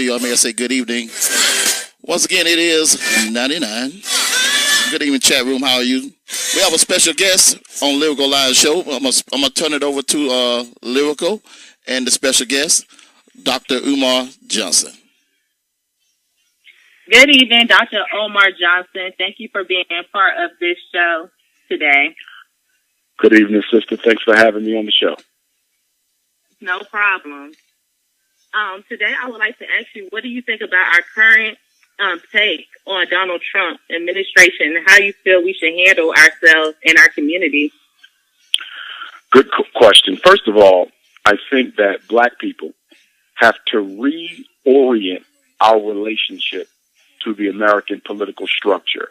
you, I may say good evening. Once again, it is 99. Good evening, chat room. How are you? We have a special guest on Lyrical Live Show. I'm gonna turn it over to Lyrical and the special guest, Dr. Umar Johnson. Good evening, Dr. Umar Johnson. Thank you for being a part of this show today. Good evening, sister. Thanks for having me on the show. No problem. Today, I would like to ask you, what do you think about our current take on Donald Trump administration and how you feel we should handle ourselves and our community? Good question. First of all, I think that Black people have to reorient our relationship to the American political structure.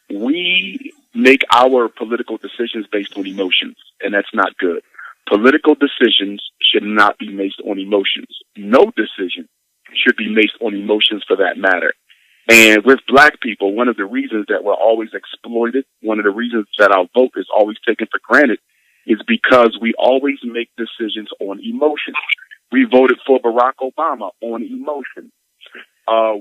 We make our political decisions based on emotions, and that's not good. Political decisions should not be based on emotions. No decision should be based on emotions for that matter. And with Black people, one of the reasons that we're always exploited, one of the reasons that our vote is always taken for granted is because we always make decisions on emotion. We voted for Barack Obama on emotion.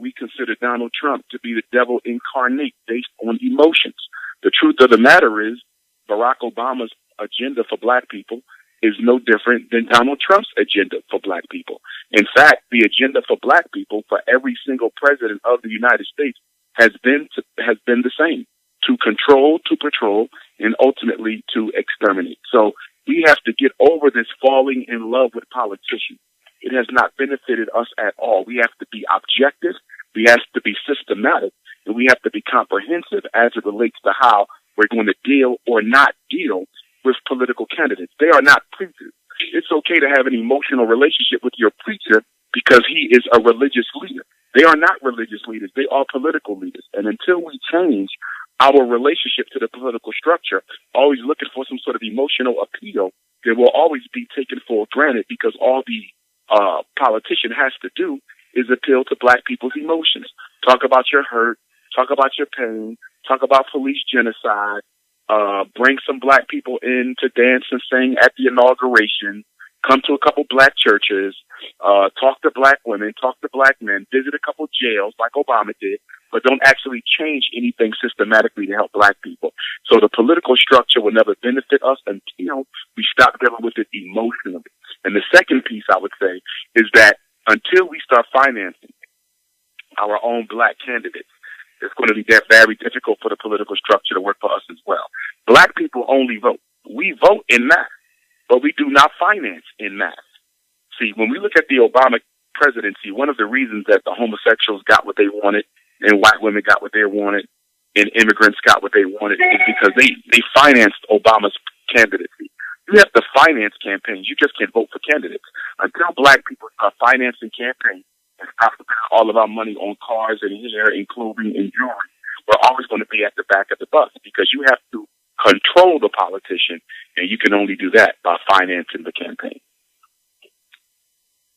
We consider Donald Trump to be the devil incarnate based on emotions. The truth of the matter is Barack Obama's agenda for Black people is no different than Donald Trump's agenda for Black people. In fact, the agenda for Black people for every single president of the United States has been the same: to control, to patrol, and ultimately to exterminate. So we have to get over this falling in love with politicians. It has not benefited us at all. We have to be objective, we have to be systematic, and we have to be comprehensive as it relates to how we're going to deal or not deal with political candidates. They are not preachers. It's okay to have an emotional relationship with your preacher because he is a religious leader. They are not religious leaders. They are political leaders. And until we change our relationship to the political structure, always looking for some sort of emotional appeal, they will always be taken for granted because all the politician has to do is appeal to Black people's emotions. Talk about your hurt, talk about your pain, talk about police genocide, bring some Black people in to dance and sing at the inauguration, come to a couple Black churches, talk to Black women, talk to Black men, visit a couple jails like Obama did, but don't actually change anything systematically to help Black people. So the political structure will never benefit us until we stop dealing with it emotionally. And the second piece I would say is that until we start financing our own Black candidates, it's going to be very difficult for the political structure to work for us as well. Black people only vote. We vote in mass, but we do not finance in mass. See, when we look at the Obama presidency, one of the reasons that the homosexuals got what they wanted and white women got what they wanted and immigrants got what they wanted is because they financed Obama's candidacy. You have to finance campaigns. You just can't vote for candidates. Until Black people are financing campaigns and stop spending all of our money on cars and hair and clothing and jewelry, we're always going to be at the back of the bus because you have to control the politician, and you can only do that by financing the campaign.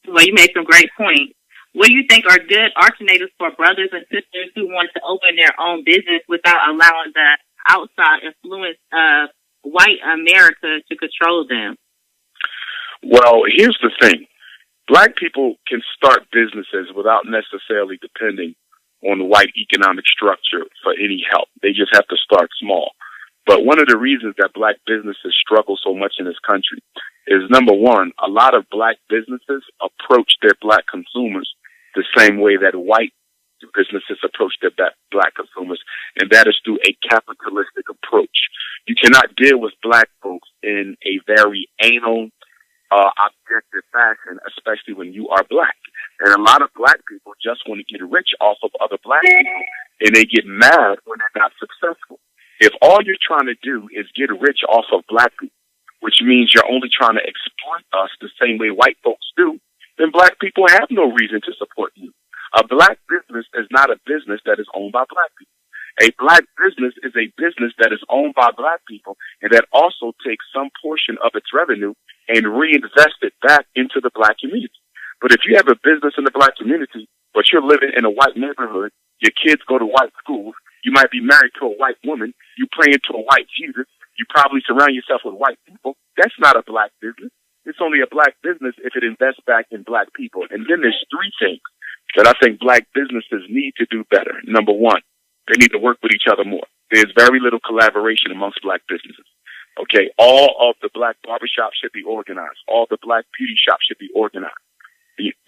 Well, you made some great points. What do you think are good alternatives for brothers and sisters who want to open their own business without allowing the outside influence of white America to control them? Well, here's the thing. Black people can start businesses without necessarily depending on the white economic structure for any help. They just have to start small. But one of the reasons that Black businesses struggle so much in this country is, number one, a lot of Black businesses approach their Black consumers the same way that white businesses approach their Black consumers, and that is through a capitalistic approach. You cannot deal with Black folks in a very anal, objective fashion, especially when you are Black. And a lot of Black people just want to get rich off of other Black people, and they get mad when they're not successful. If all you're trying to do is get rich off of Black people, which means you're only trying to exploit us the same way white folks do, then Black people have no reason to support you. A Black business is not a business that is owned by Black people. A Black business is a business that is owned by Black people and that also takes some portion of its revenue and reinvest it back into the Black community. But if you have a business in the Black community, but you're living in a white neighborhood, your kids go to white schools, you might be married to a white woman, you pray into a white Jesus, you probably surround yourself with white people, that's not a Black business. It's only a Black business if it invests back in Black people. And then there's three things. that I think black businesses need to do better. Number one, they need to work with each other more. There's very little collaboration amongst black businesses. Okay, all of the black barbershops should be organized. All the black beauty shops should be organized.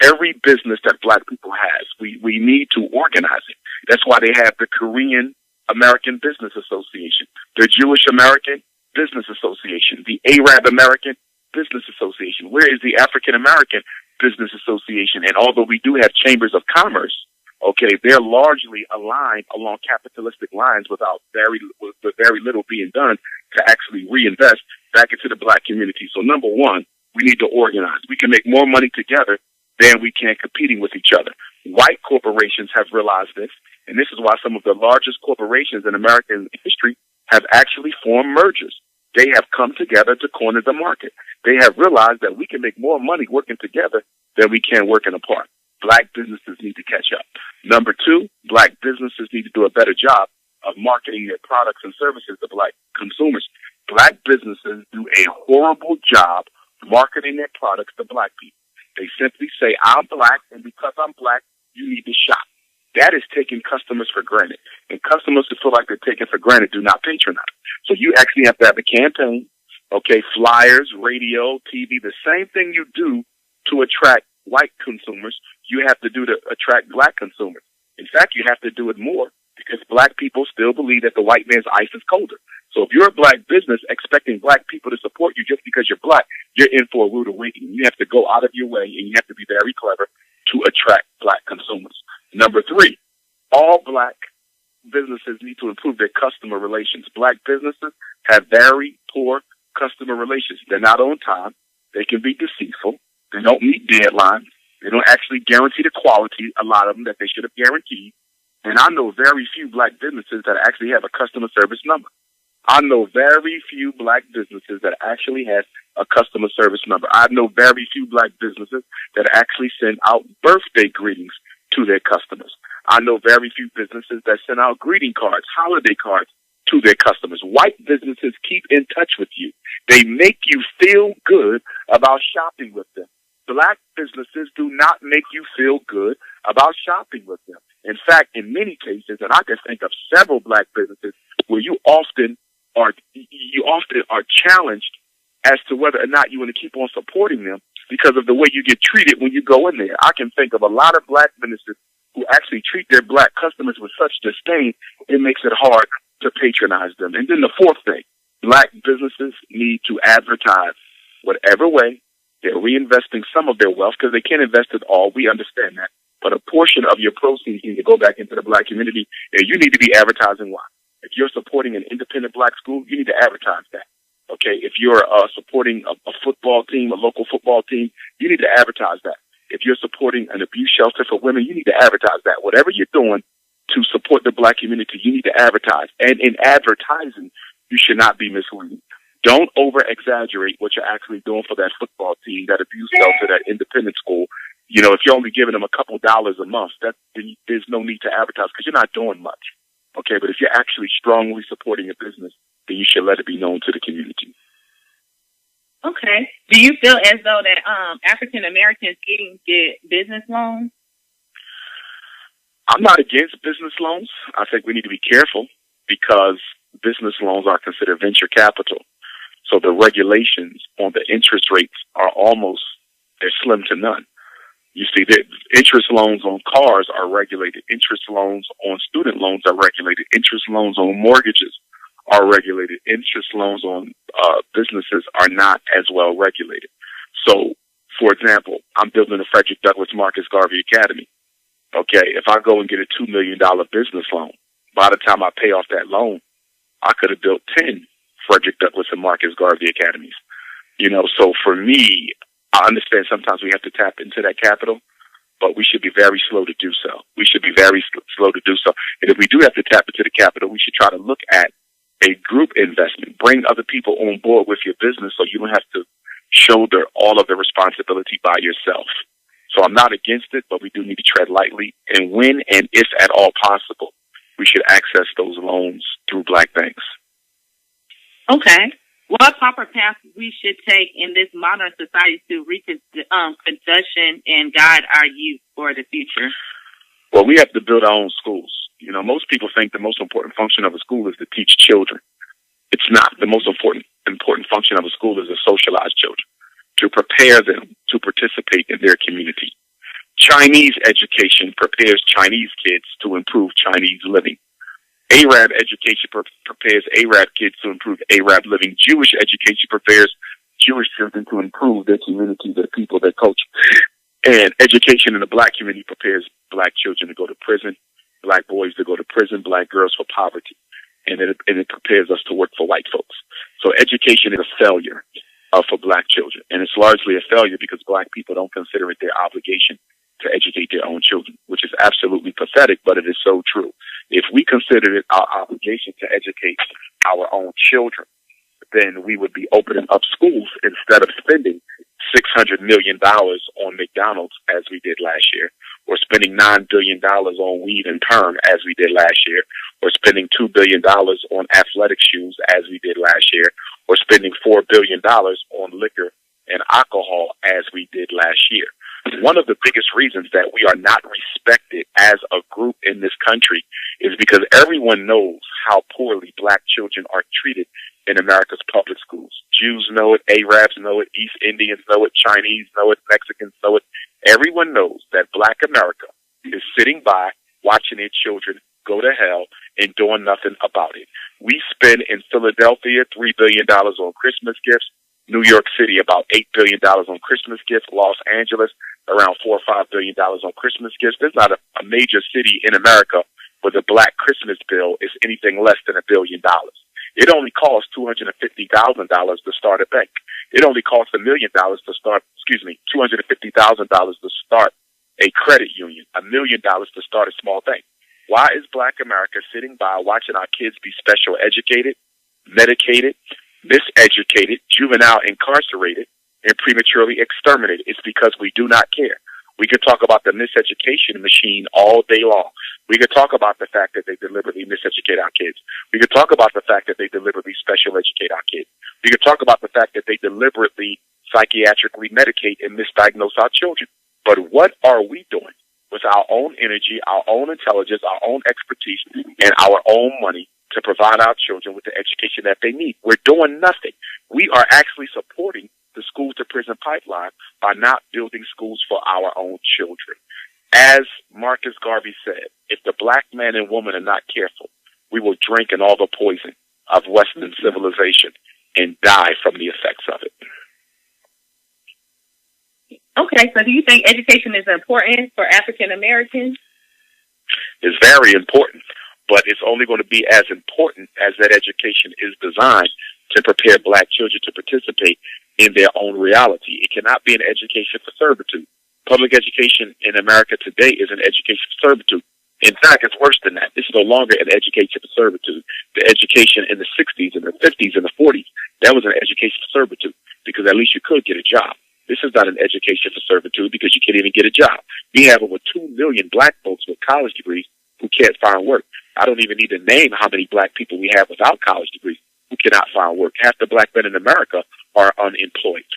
Every business that black people has, we need to organize it. That's why they have the Korean American Business Association, the Jewish American Business Association, the Arab American Business Association. Where is the African American Business Association? And although we do have chambers of commerce, okay, they're largely aligned along capitalistic lines with very little being done to actually reinvest back into the black community. So number one, we need to organize. We can make more money together than we can competing with each other. White corporations have realized this, and this is why some of the largest corporations in American history have actually formed mergers. They have come together to corner the market. They have realized that we can make more money working together than we can working apart. Black businesses need to catch up. Number two, black businesses need to do a better job of marketing their products and services to black consumers. Black businesses do a horrible job marketing their products to black people. They simply say, I'm black, and because I'm black, you need to shop. That is taking customers for granted. And customers who feel like they're taken for granted do not patronize. So you actually have to have a campaign, okay, flyers, radio, TV, the same thing you do to attract white consumers, you have to do to attract black consumers. In fact, you have to do it more because black people still believe that the white man's ice is colder. So if you're a black business expecting black people to support you just because you're black, you're in for a rude awakening. You have to go out of your way and you have to be very clever to attract black consumers. Number three, all black businesses need to improve their customer relations. Black businesses have very poor customer relations. They're not on time. They can be deceitful. They don't meet deadlines. They don't actually guarantee the quality, a lot of them, that they should have guaranteed. And I know very few black businesses that actually have a customer service number. I know very few black businesses that actually have a customer service number. I know very few black businesses that actually send out birthday greetings to their customers. I know very few businesses that send out greeting cards, holiday cards to their customers. White businesses keep in touch with you. They make you feel good about shopping with them. Black businesses do not make you feel good about shopping with them. In fact, in many cases, and I can think of several black businesses where you often are challenged as to whether or not you want to keep on supporting them because of the way you get treated when you go in there. I can think of a lot of black businesses who actually treat their black customers with such disdain, it makes it hard to patronize them. And then the fourth thing, black businesses need to advertise whatever way. They're reinvesting some of their wealth because they can't invest it all. We understand that. But a portion of your proceeds need to go back into the black community, and you need to be advertising why. If you're supporting an independent black school, you need to advertise that. Okay? If you're supporting a football team, a local football team, you need to advertise that. If you're supporting an abuse shelter for women, you need to advertise that. Whatever you're doing to support the black community, you need to advertise. And in advertising, you should not be misleading. Don't over-exaggerate what you're actually doing for that football team, that abuse shelter, that independent school. You know, if you're only giving them a couple dollars a month, there's no need to advertise because you're not doing much. Okay, but if you're actually strongly supporting a business, then you should let it be known to the community. Okay. Do you feel as though that African Americans get business loans? I'm not against business loans. I think we need to be careful because business loans are considered venture capital. So the regulations on the interest rates are they're slim to none. You see, the interest loans on cars are regulated. Interest loans on student loans are regulated. Interest loans on mortgages are regulated. Interest loans on businesses are not as well regulated. So, for example, I'm building a Frederick Douglass Marcus Garvey Academy. Okay, if I go and get a $2 million business loan, by the time I pay off that loan, I could have built 10 Frederick Douglass and Marcus Garvey Academies. You know, so for me, I understand sometimes we have to tap into that capital, but we should be very slow to do so. We should be very slow to do so. And if we do have to tap into the capital, we should try to look at a group investment. Bring other people on board with your business so you don't have to shoulder all of the responsibility by yourself. So I'm not against it, but we do need to tread lightly. And when and if at all possible, we should access those loans through black banks. Okay. What proper path we should take in this modern society to reconstruction and guide our youth for the future? Well, we have to build our own schools. You know, most people think the most important function of a school is to teach children. It's not. The most important function of a school is to socialize children, to prepare them to participate in their community. Chinese education prepares Chinese kids to improve Chinese living. Arab education prepares Arab kids to improve Arab living. Jewish education prepares Jewish children to improve their community, their people, their culture. And education in the black community prepares black children to go to prison, black boys to go to prison, black girls for poverty. And it prepares us to work for white folks. So education is a failure for black children. And it's largely a failure because black people don't consider it their obligation to educate their own children, which is absolutely pathetic, but it is so true. If we considered it our obligation to educate our own children, then we would be opening up schools instead of spending $600 million on McDonald's as we did last year, or spending $9 billion on weed and perm as we did last year, or spending $2 billion on athletic shoes as we did last year, or spending $4 billion on liquor and alcohol as we did last year. One of the biggest reasons that we are not respected as a group in this country is because everyone knows how poorly black children are treated in America's public schools. Jews know it, Arabs know it, East Indians know it, Chinese know it, Mexicans know it. Everyone knows that black America is sitting by watching their children go to hell and doing nothing about it. We spend in Philadelphia $3 billion on Christmas gifts, New York City about $8 billion on Christmas gifts, Los Angeles around $4 or $5 billion on Christmas gifts. There's not a major city in America where the black Christmas bill is anything less than $1 billion. It only costs $250,000 to start a bank. It only costs $1 million to start, $250,000 to start a credit union, $1 million to start a small bank. Why is black America sitting by watching our kids be special educated, medicated, miseducated, juvenile incarcerated, and prematurely exterminated? It's because we do not care. We could talk about the miseducation machine all day long. We could talk about the fact that they deliberately miseducate our kids. We could talk about the fact that they deliberately special educate our kids. We could talk about the fact that they deliberately psychiatrically medicate and misdiagnose our children. But what are we doing with our own energy, our own intelligence, our own expertise, and our own money to provide our children with the education that they need? We're doing nothing. We are actually supporting the school to prison pipeline by not building schools for our own children. As Marcus Garvey said, if the black man and woman are not careful, we will drink in all the poison of Western civilization and die from the effects of it. Okay, so do you think education is important for African Americans? It's very important, but it's only going to be as important as that education is designed to prepare black children to participate in their own reality. It cannot be an education for servitude. Public education in America today is an education for servitude. In fact, it's worse than that. It's no longer an education for servitude. The education in the 60s and the 50s and the 40s, that was an education for servitude because at least you could get a job. This is not an education for servitude because you can't even get a job. We have over 2 million black folks with college degrees who can't find work. I don't even need to name how many black people we have without college degrees who cannot find work. Half the black men in America are unemployed.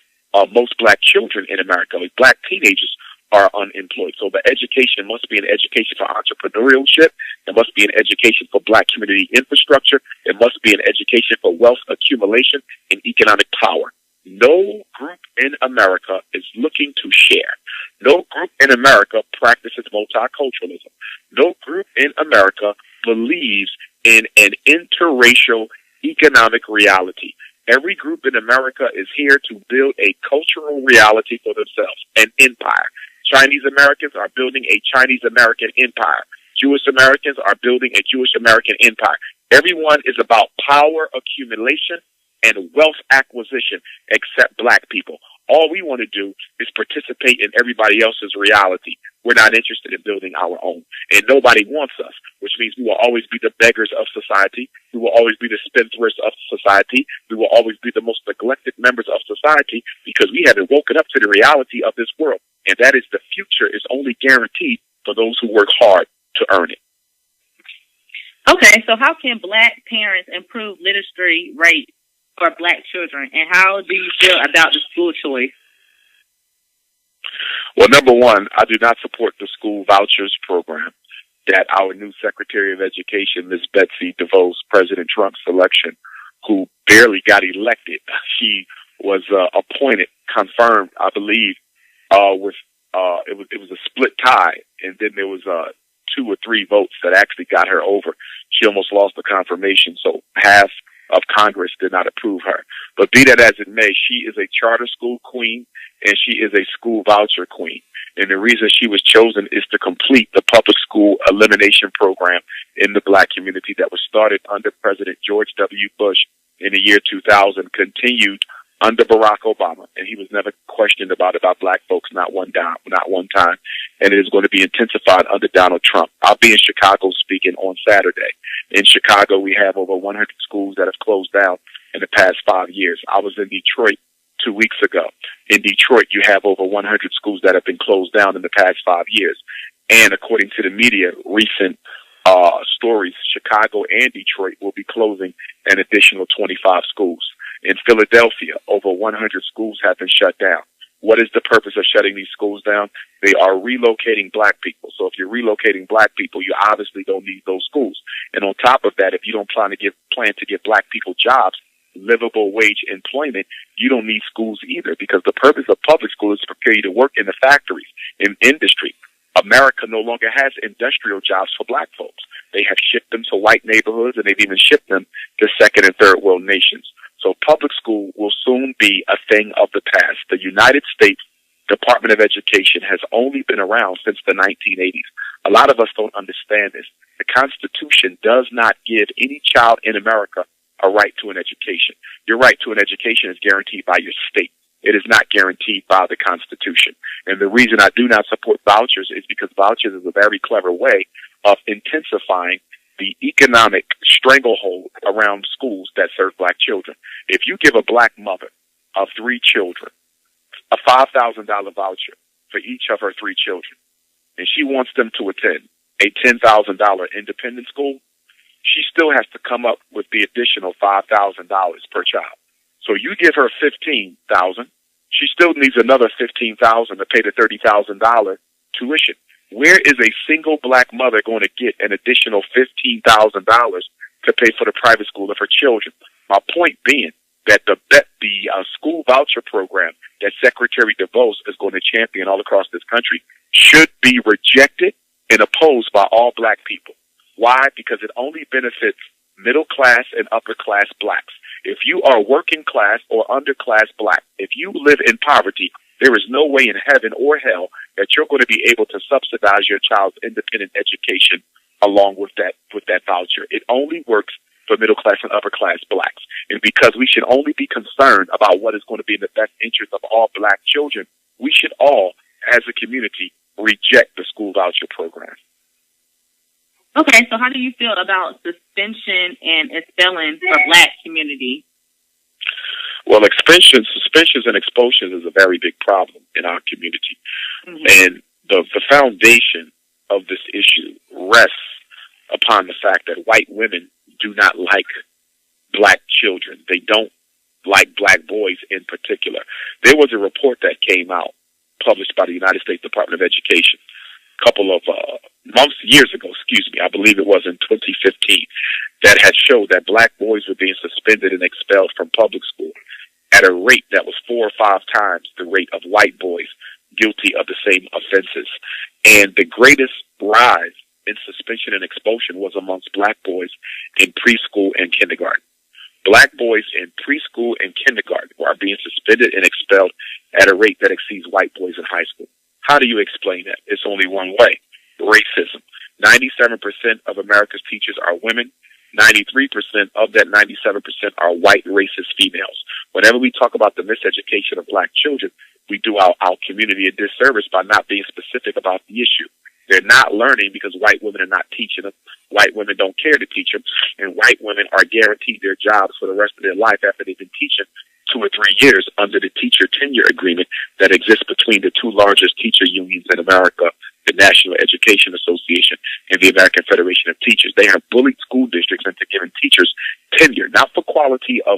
Most black children in America, like black teenagers, are unemployed. So the education must be an education for entrepreneurship. It must be an education for black community infrastructure. It must be an education for wealth accumulation and economic power. No group in America is looking to share. No group in America practices multiculturalism. No group in America believes in an interracial economic reality. Every group in America is here to build a cultural reality for themselves, an empire. Chinese Americans are building a Chinese American empire. Jewish Americans are building a Jewish American empire. Everyone is about power accumulation and wealth acquisition except black people. All we want to do is participate in everybody else's reality. We're not interested in building our own. And nobody wants us, which means we will always be the beggars of society. We will always be the spendthrifts of society. We will always be the most neglected members of society because we haven't woken up to the reality of this world. And that is the future is only guaranteed for those who work hard to earn it. Okay, so how can black parents improve literacy rate for black children, and how do you feel about the school choice? Well, number one, I do not support the school vouchers program. that our new Secretary of Education, Ms. Betsy DeVos, President Trump's selection, who barely got elected, she was appointed, confirmed, I believe, with it was a split tie, and then there was 2 or 3 votes that actually got her over. She almost lost the confirmation, so half of Congress did not approve her. But be that as it may, she is a charter school queen, and she is a school voucher queen. And the reason she was chosen is to complete the public school elimination program in the black community that was started under President George W. Bush in the year 2000, continued under Barack Obama, and he was never questioned about black folks, not one time, and it is going to be intensified under Donald Trump. I'll be in Chicago speaking on Saturday. In Chicago, we have over 100 schools that have closed down in the past 5 years. I was in Detroit 2 weeks ago. In Detroit, you have over 100 schools that have been closed down in the past 5 years. And according to the media, recent stories, Chicago and Detroit will be closing an additional 25 schools. In Philadelphia, over 100 schools have been shut down. What is the purpose of shutting these schools down? They are relocating black people. So if you're relocating black people, you obviously don't need those schools. And on top of that, if you don't plan to give black people jobs, livable wage employment, you don't need schools either, because the purpose of public school is to prepare you to work in the factories, in industry. America no longer has industrial jobs for black folks. They have shipped them to white neighborhoods, and they've even shipped them to second and third world nations. So public school will soon be a thing of the past. The United States Department of Education has only been around since the 1980s. A lot of us don't understand this. The Constitution does not give any child in America a right to an education. Your right to an education is guaranteed by your state. It is not guaranteed by the Constitution. And the reason I do not support vouchers is because vouchers is a very clever way of intensifying the economic stranglehold around schools that serve black children. If you give a black mother of 3 children a $5,000 voucher for each of her 3 children, and she wants them to attend a $10,000 independent school, she still has to come up with the additional $5,000 per child. So you give her $15,000, she still needs another $15,000 to pay the $30,000 tuition. Where is a single black mother going to get an additional $15,000 to pay for the private school of her children? My point being that the school voucher program that Secretary DeVos is going to champion all across this country should be rejected and opposed by all black people. Why? Because it only benefits middle class and upper class blacks. If you are working class or underclass black, if you live in poverty, there is no way in heaven or hell that you're going to be able to subsidize your child's independent education along with that voucher. It only works for middle class and upper class blacks. And because we should only be concerned about what is going to be in the best interest of all black children, we should all, as a community, reject the school voucher program. Okay, so how do you feel about suspension and expelling for black community? Well, suspensions and expulsions is a very big problem in our community. Mm-hmm. And the foundation of this issue rests upon the fact that white women do not like black children. They don't like black boys in particular. There was a report that came out, published by the United States Department of Education, a couple of years ago, I believe it was in 2015, that had showed that black boys were being suspended and expelled from public school at a rate that was 4 or 5 times the rate of white boys guilty of the same offenses. And the greatest rise in suspension and expulsion was amongst black boys in preschool and kindergarten. Black boys in preschool and kindergarten are being suspended and expelled at a rate that exceeds white boys in high school. How do you explain that? It's only one way: racism. 97% of America's teachers are women. 93% of that 97% are white racist females. Whenever we talk about the miseducation of black children, we do our community a disservice by not being specific about the issue. They're not learning because white women are not teaching them. White women don't care to teach them. And white women are guaranteed their jobs for the rest of their life after they've been teaching 2 or 3 years under the teacher tenure agreement that exists between the 2 largest teacher unions in America, the National Education Association and the American Federation of Teachers. They have bullied school districts into giving teachers tenure, not for quality of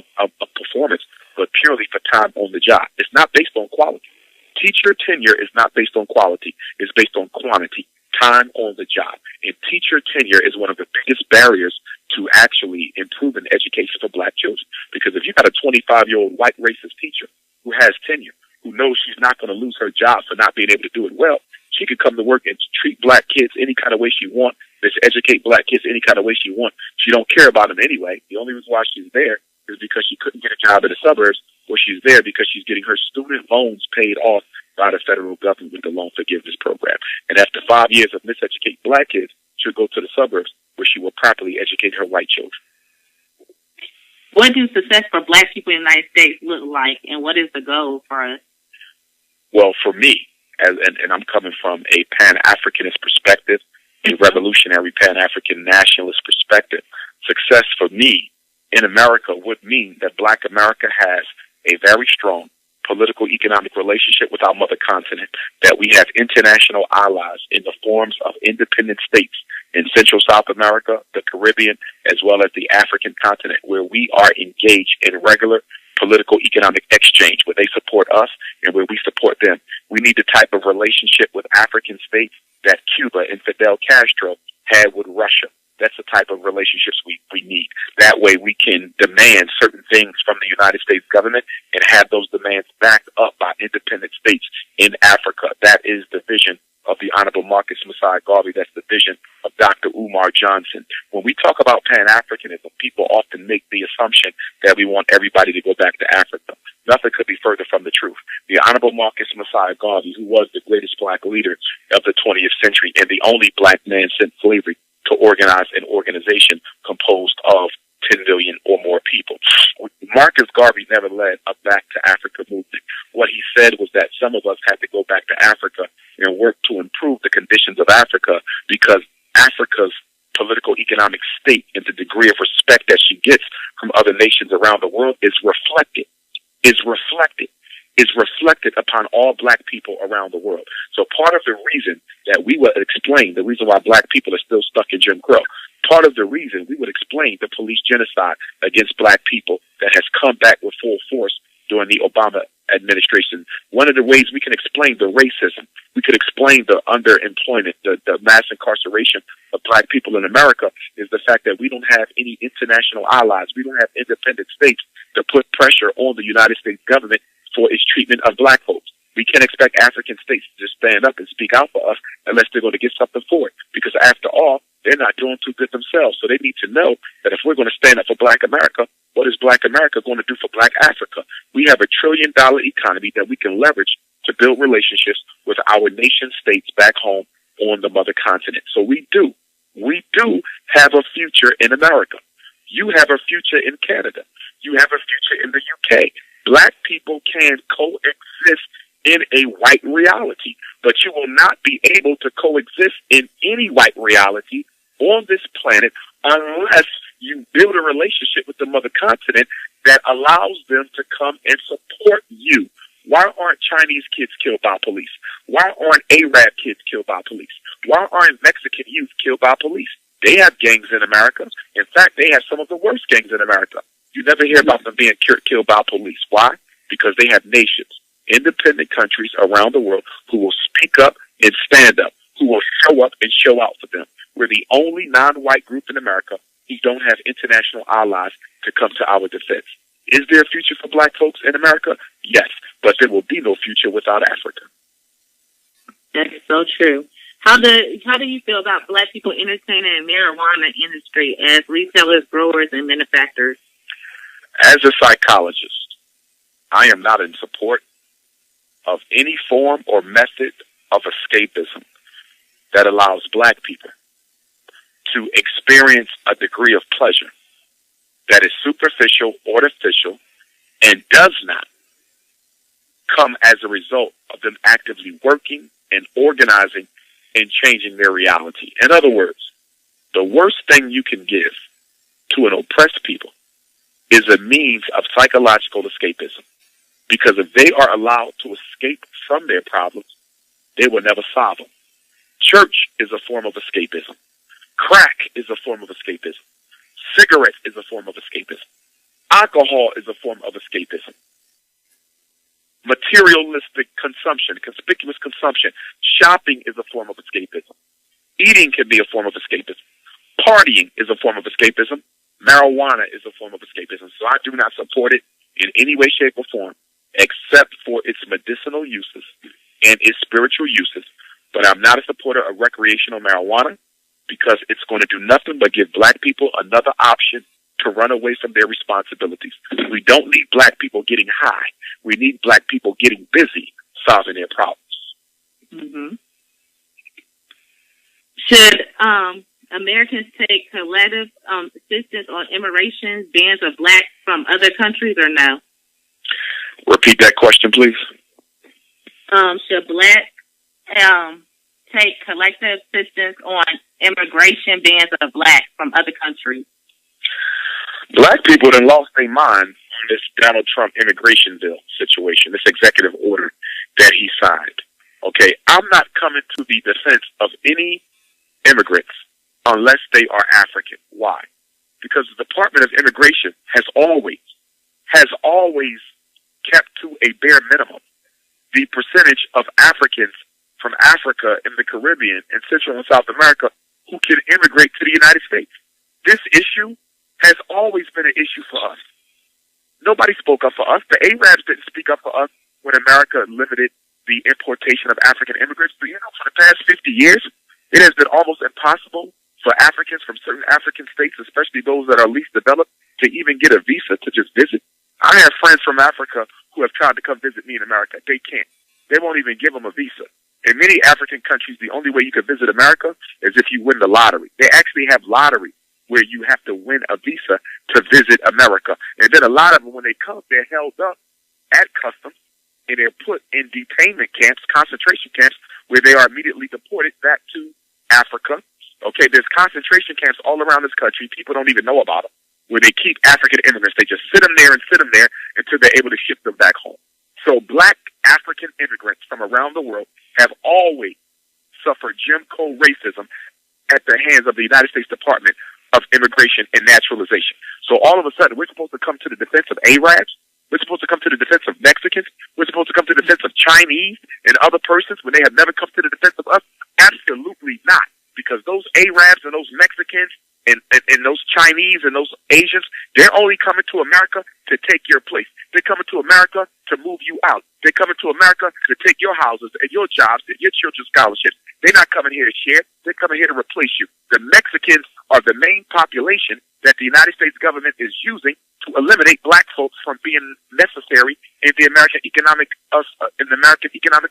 performance, but purely for time on the job. It's not based on quality. Teacher tenure is not based on quality. It's based on quantity. time on the job. And teacher tenure is one of the biggest barriers to actually improving education for black children. Because if you got a 25-year-old white racist teacher who has tenure, who knows she's not going to lose her job for not being able to do it well, she could come to work and treat black kids any kind of way she wants, miseducate black kids any kind of way she wants. She don't care about them anyway. The only reason why she's there is because she couldn't get a job in the suburbs, or she's there because she's getting her student loans paid off by the federal government with the loan forgiveness program. And after 5 years of miseducating black kids, she'll go to the suburbs where she will properly educate her white children. What does success for black people in the United States look like, and what is the goal for us? Well, for me, and I'm coming from a Pan-Africanist perspective, a revolutionary Pan-African nationalist perspective, success for me in America would mean that black America has a very strong political, economic relationship with our mother continent, that we have international allies in the forms of independent states in Central South America, the Caribbean, as well as the African continent, where we are engaged in regular political, economic exchange, where they support us and where we support them. We need the type of relationship with African states that Cuba and Fidel Castro had with Russia. That's the type of relationships we need. That way we can demand certain things from the United States government and have those demands backed up by independent states in Africa. That is the vision of the Honorable Marcus Messiah Garvey. That's the vision of Dr. Umar Johnson. When we talk about Pan-Africanism, people often make the assumption that we want everybody to go back to Africa. Nothing could be further from the truth. The Honorable Marcus Messiah Garvey, who was the greatest black leader of the 20th century and the only black man since slavery to organize an organization composed of 10 million or more people. Marcus Garvey never led a Back to Africa movement. What he said was that some of us had to go back to Africa and work to improve the conditions of Africa, because Africa's political economic state and the degree of respect that she gets from other nations around the world is reflected upon all black people around the world. So part of the reason that we would explain the reason why black people are still stuck in Jim Crow, part of the reason we would explain the police genocide against black people that has come back with full force during the Obama administration. One of the ways we can explain the racism, we could explain the underemployment, the mass incarceration of black people in America, is the fact that we don't have any international allies. We don't have independent states to put pressure on the United States government for its treatment of black folks. We can't expect African states to just stand up and speak out for us unless they're going to get something for it. Because after all, they're not doing too good themselves. So they need to know that if we're going to stand up for black America, what is black America going to do for black Africa? We have $1 trillion economy that we can leverage to build relationships with our nation states back home on the mother continent. So we do have a future in America. You have a future in Canada. You have a future in the UK. Black people can coexist in a white reality, but you will not be able to coexist in any white reality on this planet unless you build a relationship with the mother continent that allows them to come and support you. Why aren't Chinese kids killed by police? Why aren't Arab kids killed by police? Why aren't Mexican youth killed by police? They have gangs in America. In fact, they have some of the worst gangs in America. You never hear about them being killed by police. Why? Because they have nations, independent countries around the world who will speak up and stand up, who will show up and show out for them. We're the only non-white group in America who don't have international allies to come to our defense. Is there a future for black folks in America? Yes, but there will be no future without Africa. That's so true. How do you feel about black people entertaining the marijuana industry as retailers, growers, and manufacturers? As a psychologist, I am not in support of any form or method of escapism that allows black people to experience a degree of pleasure that is superficial, artificial, and does not come as a result of them actively working and organizing and changing their reality. In other words, the worst thing you can give to an oppressed people is a means of psychological escapism. Because if they are allowed to escape from their problems, they will never solve them. Church is a form of escapism. Crack is a form of escapism. Cigarettes is a form of escapism. Alcohol is a form of escapism. Materialistic consumption, conspicuous consumption, shopping is a form of escapism. Eating can be a form of escapism. Partying is a form of escapism. Marijuana is a form of escapism. So I do not support it in any way, shape, or form, except for its medicinal uses and its spiritual uses. But I'm not a supporter of recreational marijuana because it's going to do nothing but give black people another option to run away from their responsibilities. We don't need black people getting high. We need black people getting busy solving their problems. Mm-hmm. Should Americans take collective assistance on immigration bans of blacks from other countries or no? Repeat that question, please. Should blacks take collective assistance on immigration bans of blacks from other countries? Black people then lost their mind on this Donald Trump immigration bill situation, this executive order that he signed. Okay, I'm not coming to the defense of any immigrants unless they are African. Why? Because the Department of Immigration has always kept to a bare minimum the percentage of Africans from Africa and the Caribbean and Central and South America who can immigrate to the United States. This issue has always been an issue for us. Nobody spoke up for us. The Arabs didn't speak up for us when America limited the importation of African immigrants. But for the past 50 years, it has been almost impossible for Africans from certain African states, especially those that are least developed, to even get a visa to just visit. I have friends from Africa who have tried to come visit me in America. They can't. They won't even give them a visa. In many African countries, the only way you can visit America is if you win the lottery. They actually have lottery where you have to win a visa to visit America. And then a lot of them, when they come, they're held up at customs and they're put in detainment camps, concentration camps, where they are immediately deported back to Africa. Okay, there's concentration camps all around this country. People don't even know about them, where they keep African immigrants. They just sit them there until they're able to ship them back home. So black African immigrants from around the world have always suffered Jim Crow racism at the hands of the United States Department of Immigration and Naturalization. So all of a sudden, we're supposed to come to the defense of Arabs. We're supposed to come to the defense of Mexicans. We're supposed to come to the defense of Chinese and other persons when they have never come to the defense of us? Absolutely not. Because those Arabs and those Mexicans and those Chinese and those Asians, they're only coming to America to take your place. They're coming to America to move you out. They're coming to America to take your houses and your jobs and your children's scholarships. They're not coming here to share. They're coming here to replace you. The Mexicans are the main population that the United States government is using to eliminate black folks from being necessary in the American economic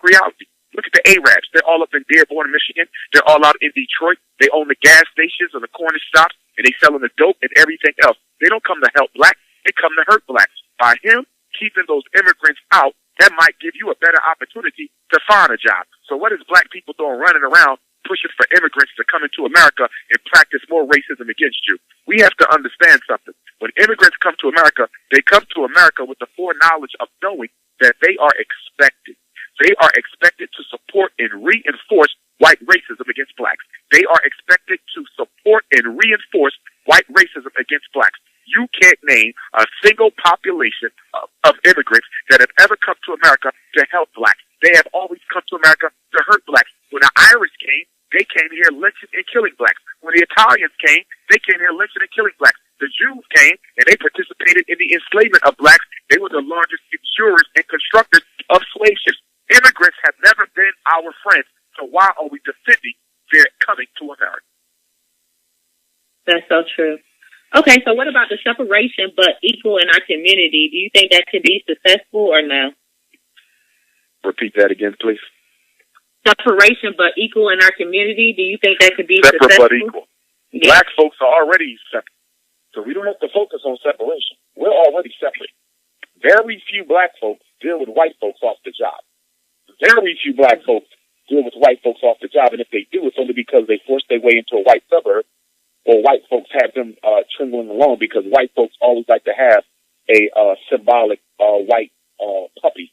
reality. Look at the Arabs. They're all up in Dearborn, Michigan. They're all out in Detroit. They own the gas stations and the corner shops, and they selling the dope and everything else. They don't come to help blacks. They come to hurt blacks. By him keeping those immigrants out, that might give you a better opportunity to find a job. So what is black people doing running around pushing for immigrants to come into America and practice more racism against you? We have to understand something. When immigrants come to America, they come to America with the foreknowledge of knowing that they are expected. They are expected to support and reinforce white racism against blacks. They are expected to support and reinforce white racism against blacks. You can't name a single population of immigrants that have ever come to America to help blacks. They have always come to America to hurt blacks. When the Irish came, they came here lynching and killing blacks. When the Italians came, they came here lynching and killing blacks. The Jews came and they participated in the enslavement of blacks. They were the largest insurers and constructors of slave ships. Immigrants have never been our friends, so why are we defending their coming to America? That's so true. Okay, so what about the separation but equal in our community? Do you think that could be successful or no? Repeat that again, please. Separation but equal in our community. Do you think that could be separate successful? But equal. Yeah. Black folks are already separate, so we don't have to focus on separation. We're already separate. Very few black folks deal with white folks off the job. Very few black folks deal with white folks off the job, and if they do, it's only because they forced their way into a white suburb, or white folks have them trundling along, because white folks always like to have a symbolic white puppy,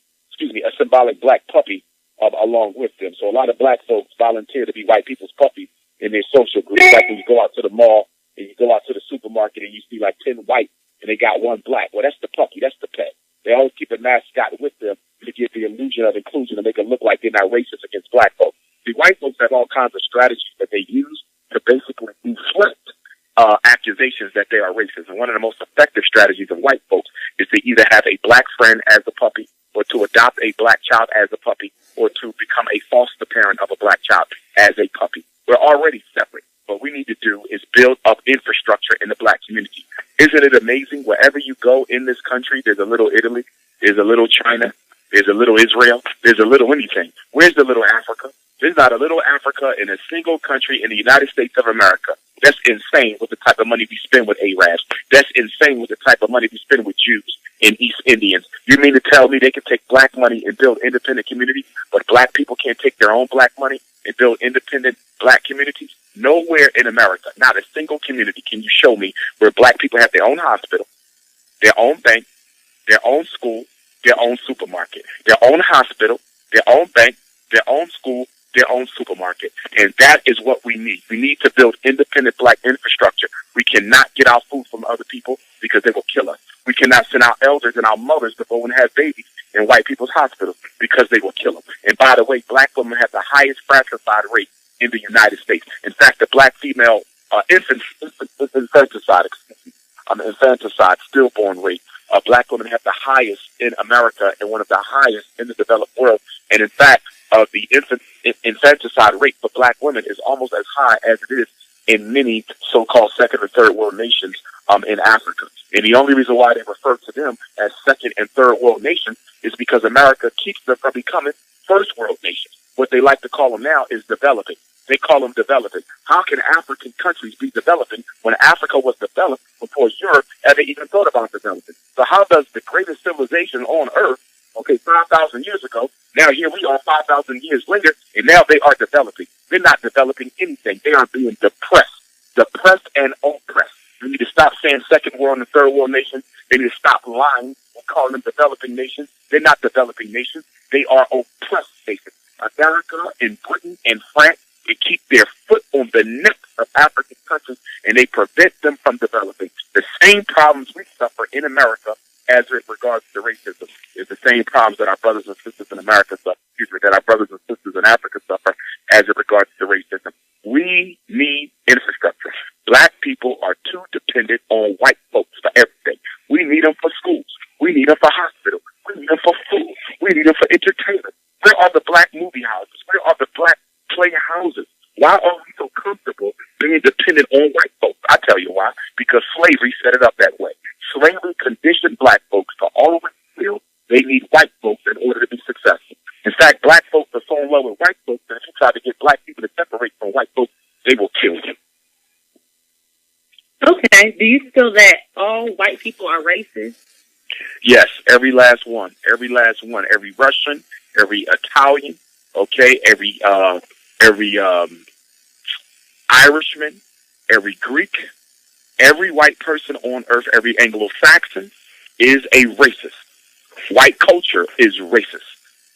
a symbolic black puppy along with them. So a lot of black folks volunteer to be white people's puppies in their social groups. Like when you go out to the mall and you go out to the supermarket and you see like 10 white and they got one black. Well, that's the puppy. That's the pet. They always keep a mascot with them to give the illusion of inclusion and make it look like they're not racist against black folks. The white folks have all kinds of strategies that they use to basically deflect accusations that they are racist. And one of the most effective strategies of white folks is to either have a black friend as a puppy, or to adopt a black child as a puppy, or to become a foster parent of a black child as a puppy. We're already separate. What we need to do is build up infrastructure in the black community. Isn't it amazing? Wherever you go in this country, there's a little Italy, there's a little China, there's a little Israel, there's a little anything. Where's the little Africa? There's not a little Africa in a single country in the United States of America. That's insane with the type of money we spend with Arabs. That's insane with the type of money we spend with Jews and East Indians. You mean to tell me they can take black money and build independent communities, but black people can't take their own black money and build independent black communities? Nowhere in America, not a single community can you show me where black people have their own hospital, their own bank, their own school, their own supermarket, their own hospital, their own bank, their own school, their own supermarket. And that is what we need. We need to build independent black infrastructure. We cannot get our food from other people because they will kill us. We cannot send our elders and our mothers to go and have babies in white people's hospitals because they will kill them. And by the way, black women have the highest fratricide rate in the United States. In fact, the black female infanticide, stillborn rate, black women have the highest in America and one of the highest in the developed world. And in fact, the infanticide rate for black women is almost as high as it is in many so-called second or third world nations in Africa. And the only reason why they refer to them as second and third world nations is because America keeps them from becoming first world nations. What they like to call them now is developing. They call them developing. How can African countries be developing when Africa was developed before Europe ever even thought about developing? So how does the greatest civilization on earth, 5,000 years ago, now here we are 5,000 years later, and now they are developing. They're not developing anything. They are being depressed and oppressed. We need to stop saying second world and third world nations. They need to stop lying and calling them developing nations. They're not developing nations. They are oppressed nations. America and Britain and France, they keep their foot on the neck of African countries, and they prevent them from developing. The same problems we suffer in America as it regards to racism is the same problems that our brothers and sisters in America suffer, that our brothers and sisters in Africa suffer as it regards to racism. We need infrastructure. Black people are too dependent on white folks for everything. We need them for schools. We need them for hospitals. We need them for food. We need them for entertainment. Where are the black movie houses? Where are the black playhouses? Why are we so comfortable being dependent on white folks? I tell you why. Because slavery set it up that way. Slavery conditioned black folks to always feel they need white folks in order to be successful. In fact, black folks are so in love with white folks that if you try to get black people to separate from white folks, they will kill you. Okay. Do you feel that all white people are racist? Yes, every last one. Every last one. Every Russian, every Italian, every Irishman, every Greek, every white person on earth, every Anglo-Saxon is a racist. White culture is racist.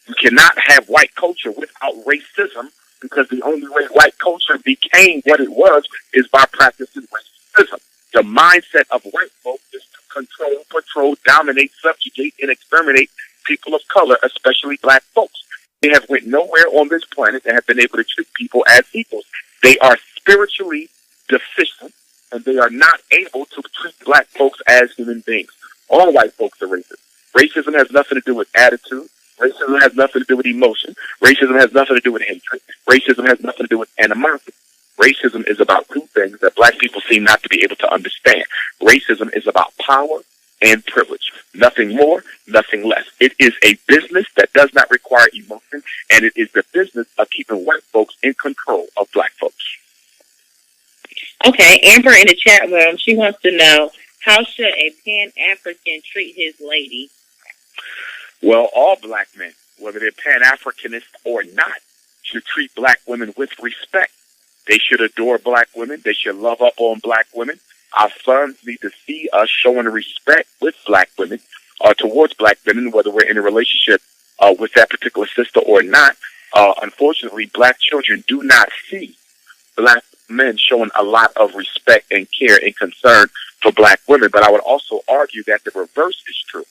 You cannot have white culture without racism, because the only way white culture became what it was is by practicing racism. The mindset of white folks is to control, patrol, dominate, subjugate, and exterminate people of color, especially black folks. They have went nowhere on this planet and have been able to treat people as equals. They are spiritually deficient, and they are not able to treat black folks as human beings. All white folks are racist. Racism has nothing to do with attitude. Racism has nothing to do with emotion. Racism has nothing to do with hatred. Racism has nothing to do with animosity. Racism is about two things that black people seem not to be able to understand. Racism is about power and privilege. Nothing more, nothing less. It is a business that does not require emotion, and it is the business of keeping white folks in control of black folks. Okay, Amber in the chat room, she wants to know, how should a Pan-African treat his lady? Well, all black men, whether they're Pan-Africanist or not, should treat black women with respect. They should adore black women. They should love up on black women. Our sons need to see us showing respect with black women, towards black women, whether we're in a relationship with that particular sister or not. Unfortunately, black children do not see black men showing a lot of respect and care and concern for black women. But I would also argue that the reverse is true.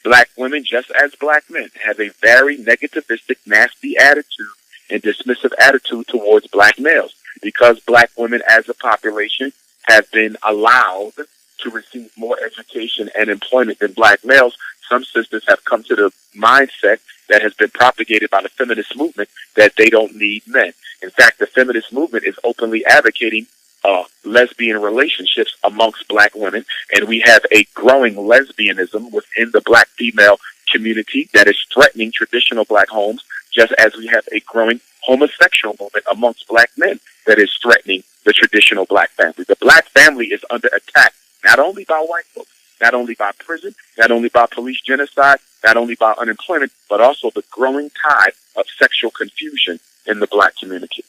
Black women, just as black men, have a very negativistic, nasty attitude and dismissive attitude towards black males. Because black women as a population have been allowed to receive more education and employment than black males, some sisters have come to the mindset that has been propagated by the feminist movement that they don't need men. In fact, the feminist movement is openly advocating lesbian relationships amongst black women, and we have a growing lesbianism within the black female community that is threatening traditional black homes, just as we have a growing homosexual movement amongst black men that is threatening the traditional black family. The black family is under attack, not only by white folks, not only by prison, not only by police genocide, not only by unemployment, but also the growing tide of sexual confusion in the black community.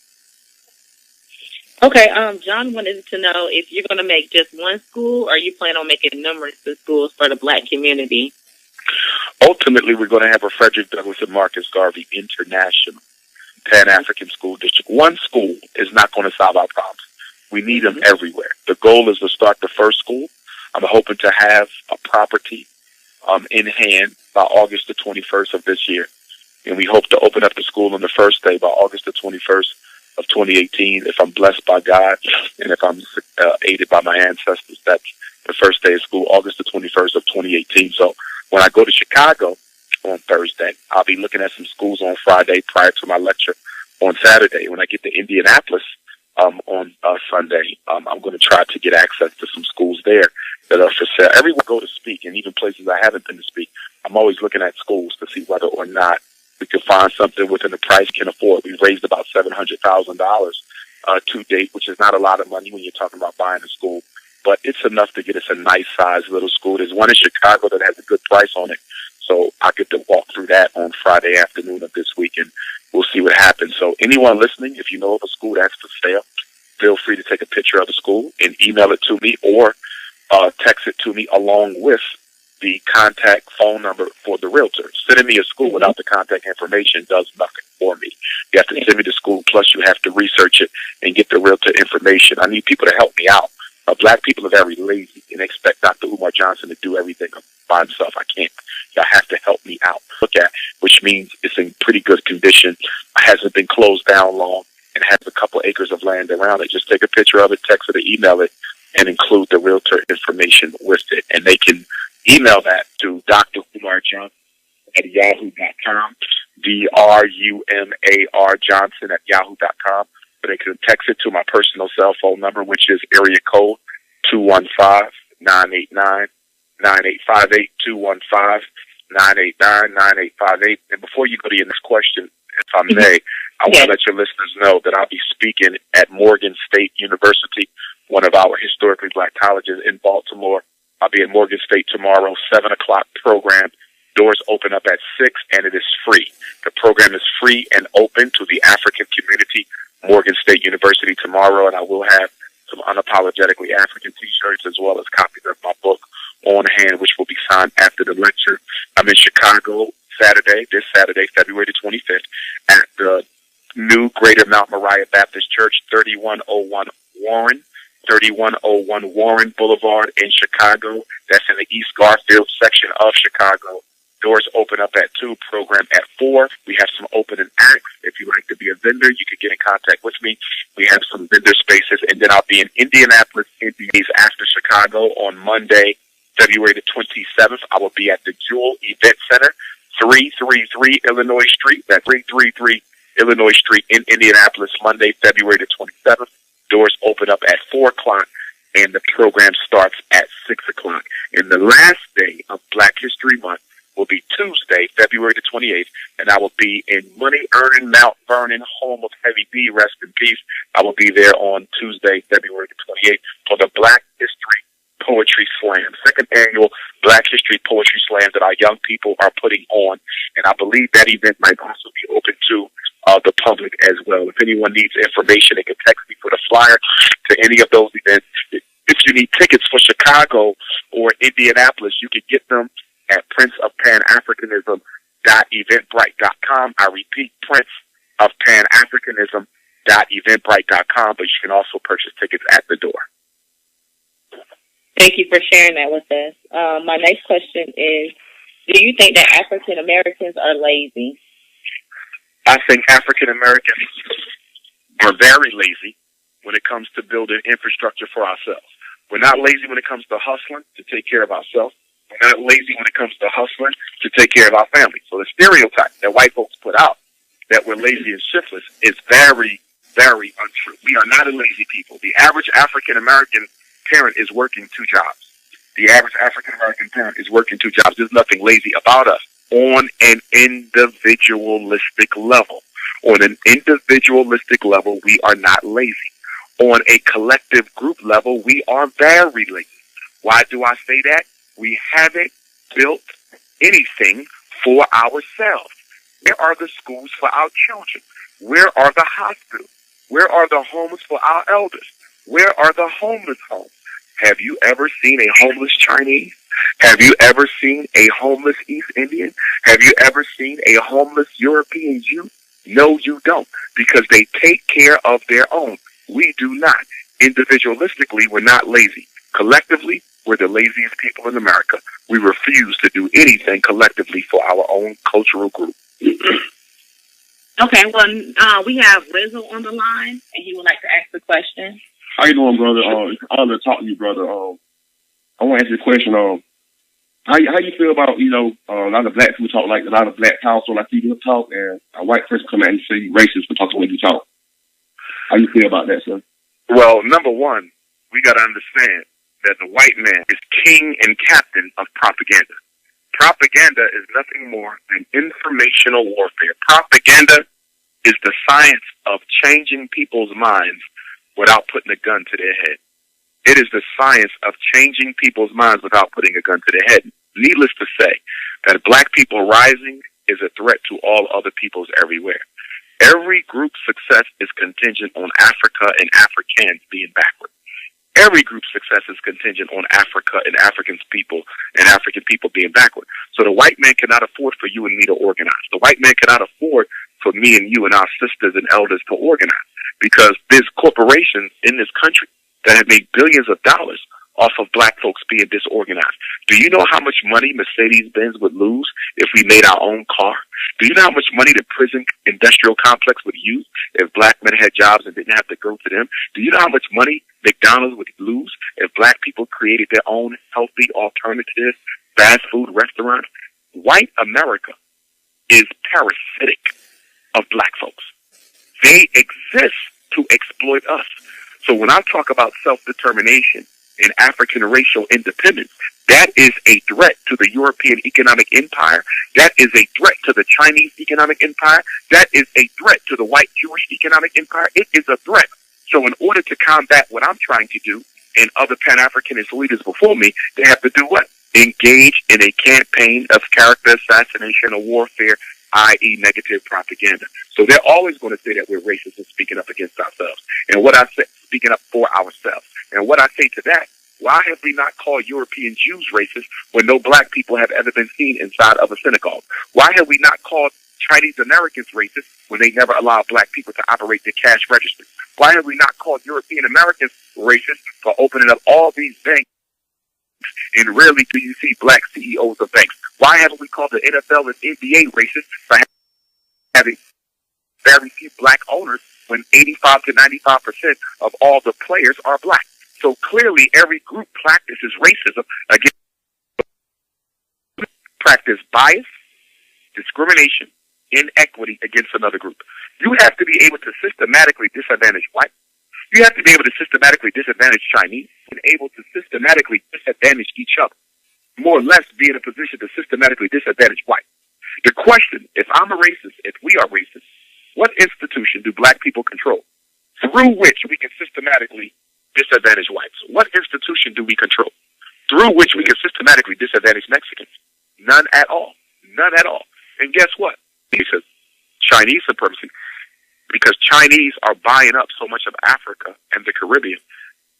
Okay, John wanted to know if you're going to make just one school, or you plan on making numerous schools for the black community. Ultimately, we're going to have a Frederick Douglass and Marcus Garvey International Pan-African School District. One school is not going to solve our problems. We need them everywhere. The goal is to start the first school. I'm hoping to have a property in hand by August the 21st of this year. And we hope to open up the school on the first day by August the 21st of 2018. If I'm blessed by God and if I'm aided by my ancestors, that's the first day of school, August the 21st of 2018. So when I go to Chicago on Thursday, I'll be looking at some schools on Friday prior to my lecture on Saturday. When I get to Indianapolis on Sunday, I'm going to try to get access to some schools there that are for sale. Everywhere I go to speak, and even places I haven't been to speak, I'm always looking at schools to see whether or not we can find something within the price can afford. We've raised about $700,000 to date, which is not a lot of money when you're talking about buying a school, but it's enough to get us a nice size little school. There's one in Chicago that has a good price on it, so I get to walk through that on Friday afternoon of this week, and we'll see what happens. So anyone listening, if you know of a school that's for sale, feel free to take a picture of the school and email it to me, or text it to me along with the contact phone number for the realtor. Sending me a school without the contact information does nothing for me. You have to send me the school, plus you have to research it and get the realtor information. I need people to help me out. Black people are very lazy and expect Dr. Umar Johnson to do everything by himself. I can't. Y'all have to help me out. Look at, which means it's in pretty good condition, hasn't been closed down long, and has a couple acres of land around it. Just take a picture of it, text it, or email it, and include the realtor information with it. And they can email that to Dr. Umar Johnson at yahoo.com, DRUMAR Johnson at yahoo.com. Or they can text it to my personal cell phone number, which is area code 215-989-9858, 215-989-9858. And before you go to your next question, if I may, I want to let your listeners know that I'll be speaking at Morgan State University, one of our historically black colleges in Baltimore. I'll be at Morgan State tomorrow, 7 o'clock program. Doors open up at 6, and it is free. The program is free and open to the African community, Morgan State University tomorrow, and I will have some unapologetically African T-shirts as well as copies of my book on hand, which will be signed after the lecture. I'm in Chicago this Saturday, February the 25th, at the new Greater Mount Moriah Baptist Church, 3101 Warren Boulevard in Chicago. That's in the East Garfield section of Chicago. Doors open up at 2, program at 4. We have some opening acts. If you'd like to be a vendor, you can get in contact with me. We have some vendor spaces, and then I'll be in Indianapolis, days after Chicago on Monday, February the 27th. I will be at the Jewel Event Center, 333 Illinois Street. That's 333 Illinois Street in Indianapolis, Monday, February the 27th. Doors open up at 4 o'clock, and the program starts at 6 o'clock. And the last day of Black History Month will be Tuesday, February the 28th, and I will be in money-earning Mount Vernon, home of Heavy B, rest in peace. I will be there on Tuesday, February the 28th, for the Black History Poetry Slam, second annual Black History Poetry Slam that our young people are putting on, and I believe that event might also be open to the public as well. If anyone needs information, they can text me for the flyer to any of those events. If you need tickets for Chicago or Indianapolis, you can get them at princeofpanafricanism.eventbrite.com. I repeat, princeofpanafricanism.eventbrite.com, but you can also purchase tickets at the door. Thank you for sharing that with us. My next question is, do you think that African Americans are lazy? I think African Americans are very lazy when it comes to building infrastructure for ourselves. We're not lazy when it comes to hustling to take care of ourselves. We're not lazy when it comes to hustling to take care of our family. So the stereotype that white folks put out that we're lazy and shiftless is very, very untrue. We are not a lazy people. The average African American parent is working 2 jobs. The average African American parent is working 2 jobs. There's nothing lazy about us on an individualistic level. On an individualistic level, we are not lazy. On a collective group level, we are very lazy. Why do I say that? We haven't built anything for ourselves. Where are the schools for our children? Where are the hospitals? Where are the homes for our elders? Where are the homeless homes? Have you ever seen a homeless Chinese? Have you ever seen a homeless East Indian? Have you ever seen a homeless European Jew? No, you don't, because they take care of their own. We do not. Individualistically, we're not lazy. Collectively, we're the laziest people in America. We refuse to do anything collectively for our own cultural group. Okay, well, we have Rizzo on the line, and he would like to ask the question. How you doing, brother? Honor to talk to you, brother. I want to ask you a question. How you feel about, a lot of black people talk like a lot of black talk, so like you talk, and a white person come out and say you racist for talking when you talk. How you feel about that, sir? Well, number one, we got to understand that the white man is king and captain of propaganda. Propaganda is nothing more than informational warfare. Propaganda is the science of changing people's minds without putting a gun to their head. It is the science of changing people's minds without putting a gun to their head. Needless to say, that black people rising is a threat to all other peoples everywhere. Every group's success is contingent on Africa and Africans being backward. Every group's success is contingent on Africa and African people being backward. So the white man cannot afford for you and me to organize. The white man cannot afford for me and you and our sisters and elders to organize, because there's corporations in this country that have made billions of dollars off of black folks being disorganized. Do you know how much money Mercedes-Benz would lose if we made our own car? Do you know how much money the prison industrial complex would use if black men had jobs and didn't have to go to them? Do you know how much money McDonald's would lose if black people created their own healthy alternative fast food restaurants? White America is parasitic of black folks. They exist to exploit us. So when I talk about self-determination and African racial independence, that is a threat to the European economic empire. That is a threat to the Chinese economic empire. That is a threat to the white Jewish economic empire. It is a threat. So in order to combat what I'm trying to do, and other Pan-Africanist leaders before me, they have to do what? Engage in a campaign of character assassination or warfare, i.e. negative propaganda. So they're always going to say that we're racist and speaking up against ourselves. And what I say, speaking up for ourselves. And what I say to that, why have we not called European Jews racist when no black people have ever been seen inside of a synagogue? Why have we not called Chinese Americans racist when they never allowed black people to operate their cash registers? Why have we not called European Americans racist for opening up all these banks? And rarely do you see black CEOs of banks. Why haven't we called the NFL and NBA racist for having very few black owners when 85 to 95% of all the players are black? So clearly every group practices racism against, practice bias, discrimination, inequity against another group. You have to be able to systematically disadvantage white. You have to be able to systematically disadvantage Chinese and able to systematically disadvantage each other. More or less be in a position to systematically disadvantage white. The question, if I'm a racist, if we are racist, what institution do black people control through which we can systematically disadvantage whites? What institution do we control through which we can systematically disadvantage Mexicans? None at all. None at all. And guess what? Because Chinese supremacy, because Chinese are buying up so much of Africa and the Caribbean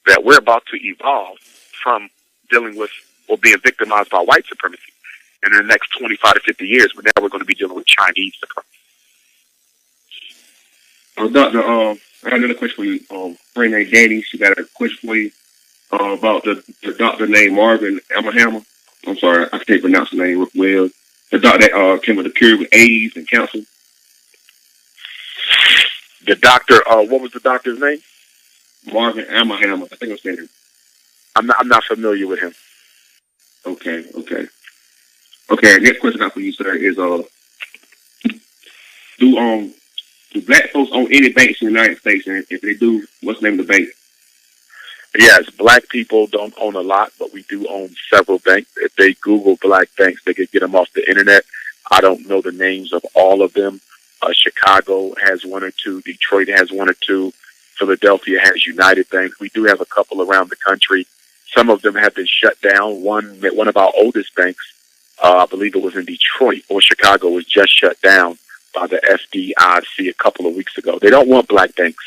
that we're about to evolve from dealing with or being victimized by white supremacy. And in the next 25 to 50 years, now we're going to be dealing with Chinese supremacy. Doctor, I got another question for you. Friend named Danny, she got a question for you about the doctor named Marvin Hammer. I'm sorry, I can't pronounce the name well. The doctor that came with a cure with AIDS and cancer. The doctor, what was the doctor's name? Marvin Hammer. I think I'm saying it. I'm not familiar with him. Okay. Next question I got for you, sir, is do black folks own any banks in the United States? And if they do, what's the name of the bank? Yes, black people don't own a lot, but we do own several banks. If they Google black banks, they could get them off the internet. I don't know the names of all of them. Chicago has one or two. Detroit has one or two. Philadelphia has United Bank. We do have a couple around the country. Some of them have been shut down. One of our oldest banks, I believe it was in Detroit or Chicago, was just shut down by the FDIC a couple of weeks ago. They don't want black banks.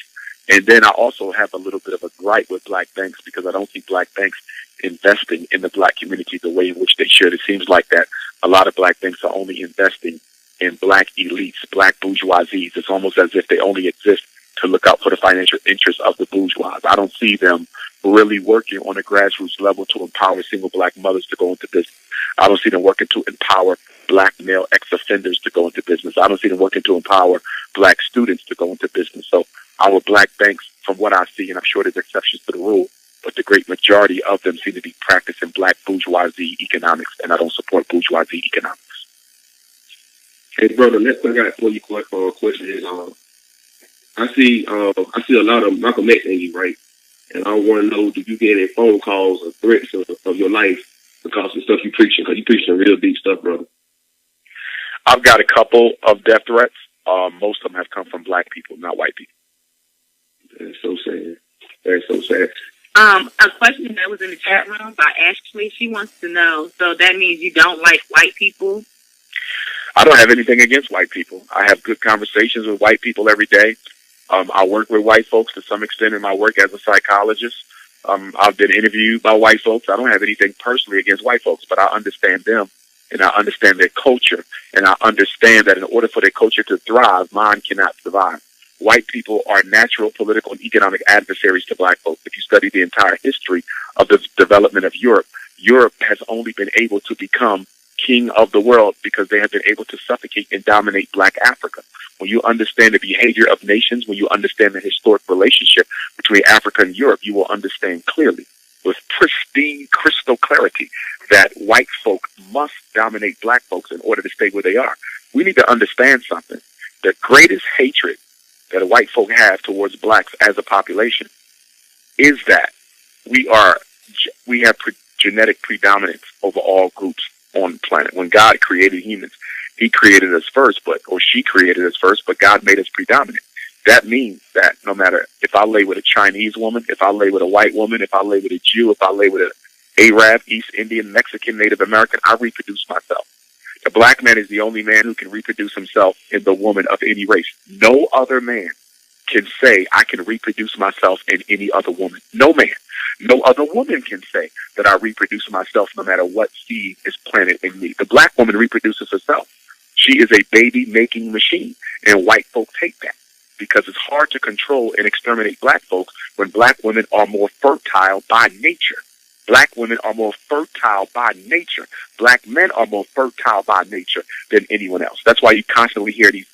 And then I also have a little bit of a gripe with black banks because I don't see black banks investing in the black community the way in which they should. It seems like that a lot of black banks are only investing in black elites, black bourgeoisies. It's almost as if they only exist to look out for the financial interests of the bourgeois. I don't see them really working on a grassroots level to empower single black mothers to go into business. I don't see them working to empower black male ex-offenders to go into business. I don't see them working to empower black students to go into business. So our black banks, from what I see, and I'm sure there's exceptions to the rule, but the great majority of them seem to be practicing black bourgeoisie economics, and I don't support bourgeoisie economics. Hey, brother, next thing I got for you question is, I see a lot of Malcolm X in you, right? And I want to know, do you get any phone calls or threats of your life because of the stuff you're preaching? Because you're preaching real deep stuff, brother. I've got a couple of death threats. Most of them have come from black people, not white people. That's so sad. That's so sad. A question that was in the chat room by Ashley. She wants to know, so that means you don't like white people? I don't have anything against white people. I have good conversations with white people every day. I work with white folks to some extent in my work as a psychologist. I've been interviewed by white folks. I don't have anything personally against white folks, but I understand them and I understand their culture. And I understand that in order for their culture to thrive, mine cannot survive. White people are natural political and economic adversaries to black folks. If you study the entire history of the development of Europe, Europe has only been able to become king of the world because they have been able to suffocate and dominate black Africa. When you understand the behavior of nations, when you understand the historic relationship between Africa and Europe, you will understand clearly with pristine crystal clarity that white folk must dominate black folks in order to stay where they are. We need to understand something. The greatest hatred that white folk have towards blacks as a population is that we have genetic predominance over all groups on the planet. When God created humans, he created us first, or she created us first, but God made us predominant. That means that no matter if I lay with a Chinese woman, if I lay with a white woman, if I lay with a Jew, if I lay with an Arab, East Indian, Mexican, Native American, I reproduce myself. The black man is the only man who can reproduce himself in the woman of any race. No other man can say, I can reproduce myself in any other woman. No man. No other woman can say that I reproduce myself no matter what seed is planted in me. The black woman reproduces herself. She is a baby-making machine, and white folks hate that because it's hard to control and exterminate black folks when black women are more fertile by nature. Black women are more fertile by nature. Black men are more fertile by nature than anyone else. That's why you constantly hear these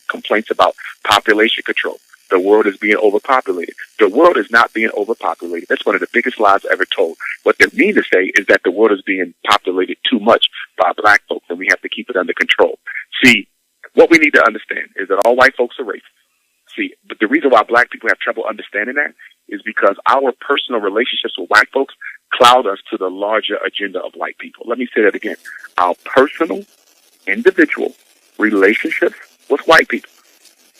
complaints about population control. The world is being overpopulated. The world is not being overpopulated. That's one of the biggest lies ever told. What they mean to say is that the world is being populated too much by black folks, and we have to keep it under control. See, what we need to understand is that all white folks are racist. See, but the reason why black people have trouble understanding that is because our personal relationships with white folks cloud us to the larger agenda of white people. Let me say that again. Our personal, individual relationships with white people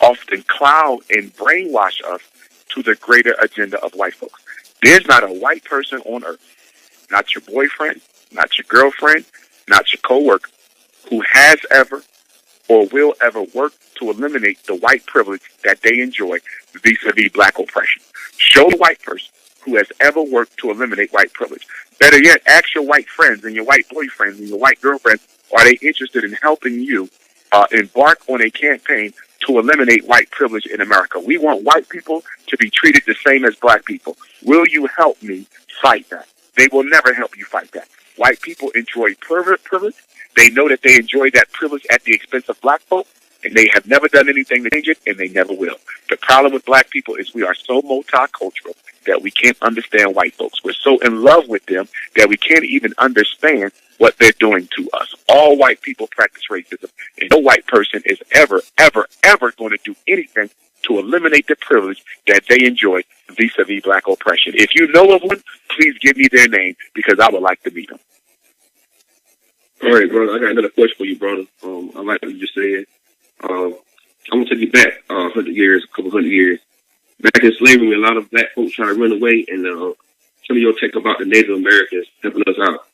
often cloud and brainwash us to the greater agenda of white folks. There's not a white person on earth, not your boyfriend, not your girlfriend, not your coworker, who has ever or will ever work to eliminate the white privilege that they enjoy vis-a-vis black oppression. Show a white person who has ever worked to eliminate white privilege. Better yet, ask your white friends and your white boyfriends and your white girlfriends, are they interested in helping you embark on a campaign to eliminate white privilege in America? We want white people to be treated the same as black people. Will you help me fight that? They will never help you fight that. White people enjoy privilege. They know that they enjoy that privilege at the expense of black folk. And they have never done anything to change it, and they never will. The problem with black people is we are so multicultural that we can't understand white folks. We're so in love with them that we can't even understand what they're doing to us. All white people practice racism, and no white person is ever, ever, ever going to do anything to eliminate the privilege that they enjoy vis-a-vis black oppression. If you know of one, please give me their name, because I would like to meet them. All right, brother. I got another question for you, brother. I like what you just said. I'm going to take you back 100 years, a couple hundred years. Back in slavery, a lot of black folks trying to run away, and tell me your take about the Native Americans helping us out.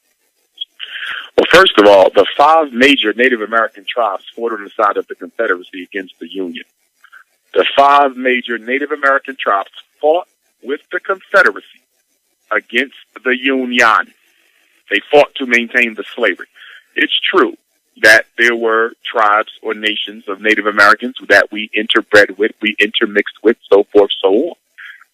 Well, first of all, the 5 major Native American tribes fought on the side of the Confederacy against the Union. The 5 major Native American tribes fought with the Confederacy against the Union. They fought to maintain the slavery. It's true that there were tribes or nations of Native Americans that we interbred with, we intermixed with, so forth, so on.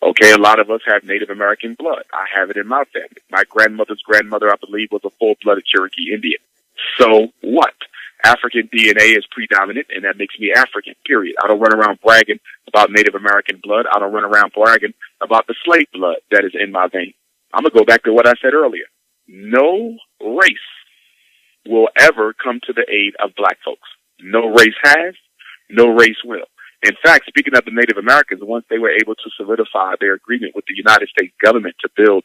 Okay, a lot of us have Native American blood. I have it in my family. My grandmother's grandmother, I believe, was a full-blooded Cherokee Indian. So what? African DNA is predominant, and that makes me African, period. I don't run around bragging about Native American blood. I don't run around bragging about the slave blood that is in my veins. I'm going to go back to what I said earlier. No race will ever come to the aid of black folks. No race has, no race will. In fact, speaking of the Native Americans, once they were able to solidify their agreement with the United States government to build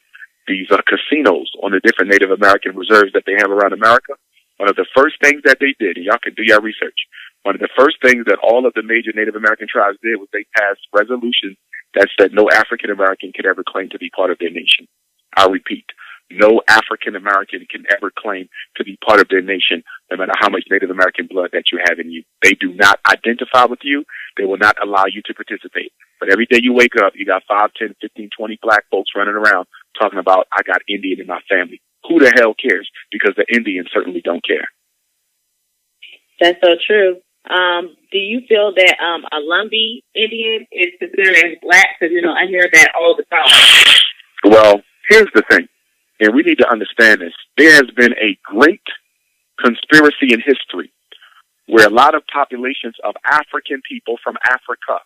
these casinos on the different Native American reserves that they have around America, one of the first things that they did, and y'all can do your research, one of the first things that all of the major Native American tribes did was they passed resolutions that said no African American could ever claim to be part of their nation. I repeat, no African American can ever claim to be part of their nation, no matter how much Native American blood that you have in you. They do not identify with you. They will not allow you to participate. But every day you wake up, you got 5, 10, 15, 20 black folks running around talking about, I got Indian in my family. Who the hell cares? Because the Indians certainly don't care. That's so true. Do you feel that a Lumbee Indian is considered as black? Because, I hear that all the time. Well, here's the thing, and we need to understand this. There has been a great conspiracy in history where a lot of populations of African people from Africa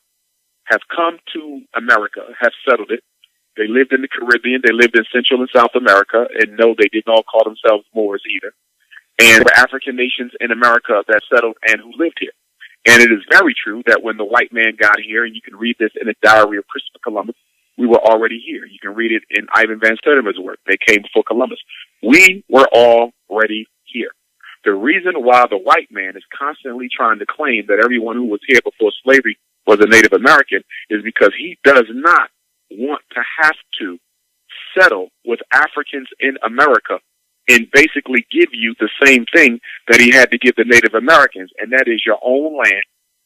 have come to America, have settled it. They lived in the Caribbean, they lived in Central and South America, and no, they didn't all call themselves Moors either. And there were African nations in America that settled and who lived here. And it is very true that when the white man got here, and you can read this in the diary of Christopher Columbus, we were already here. You can read it in Ivan Van Sertima's work. They came before Columbus. We were already here. The reason why the white man is constantly trying to claim that everyone who was here before slavery was a Native American is because he does not want to have to settle with Africans in America and basically give you the same thing that he had to give the Native Americans, and that is your own land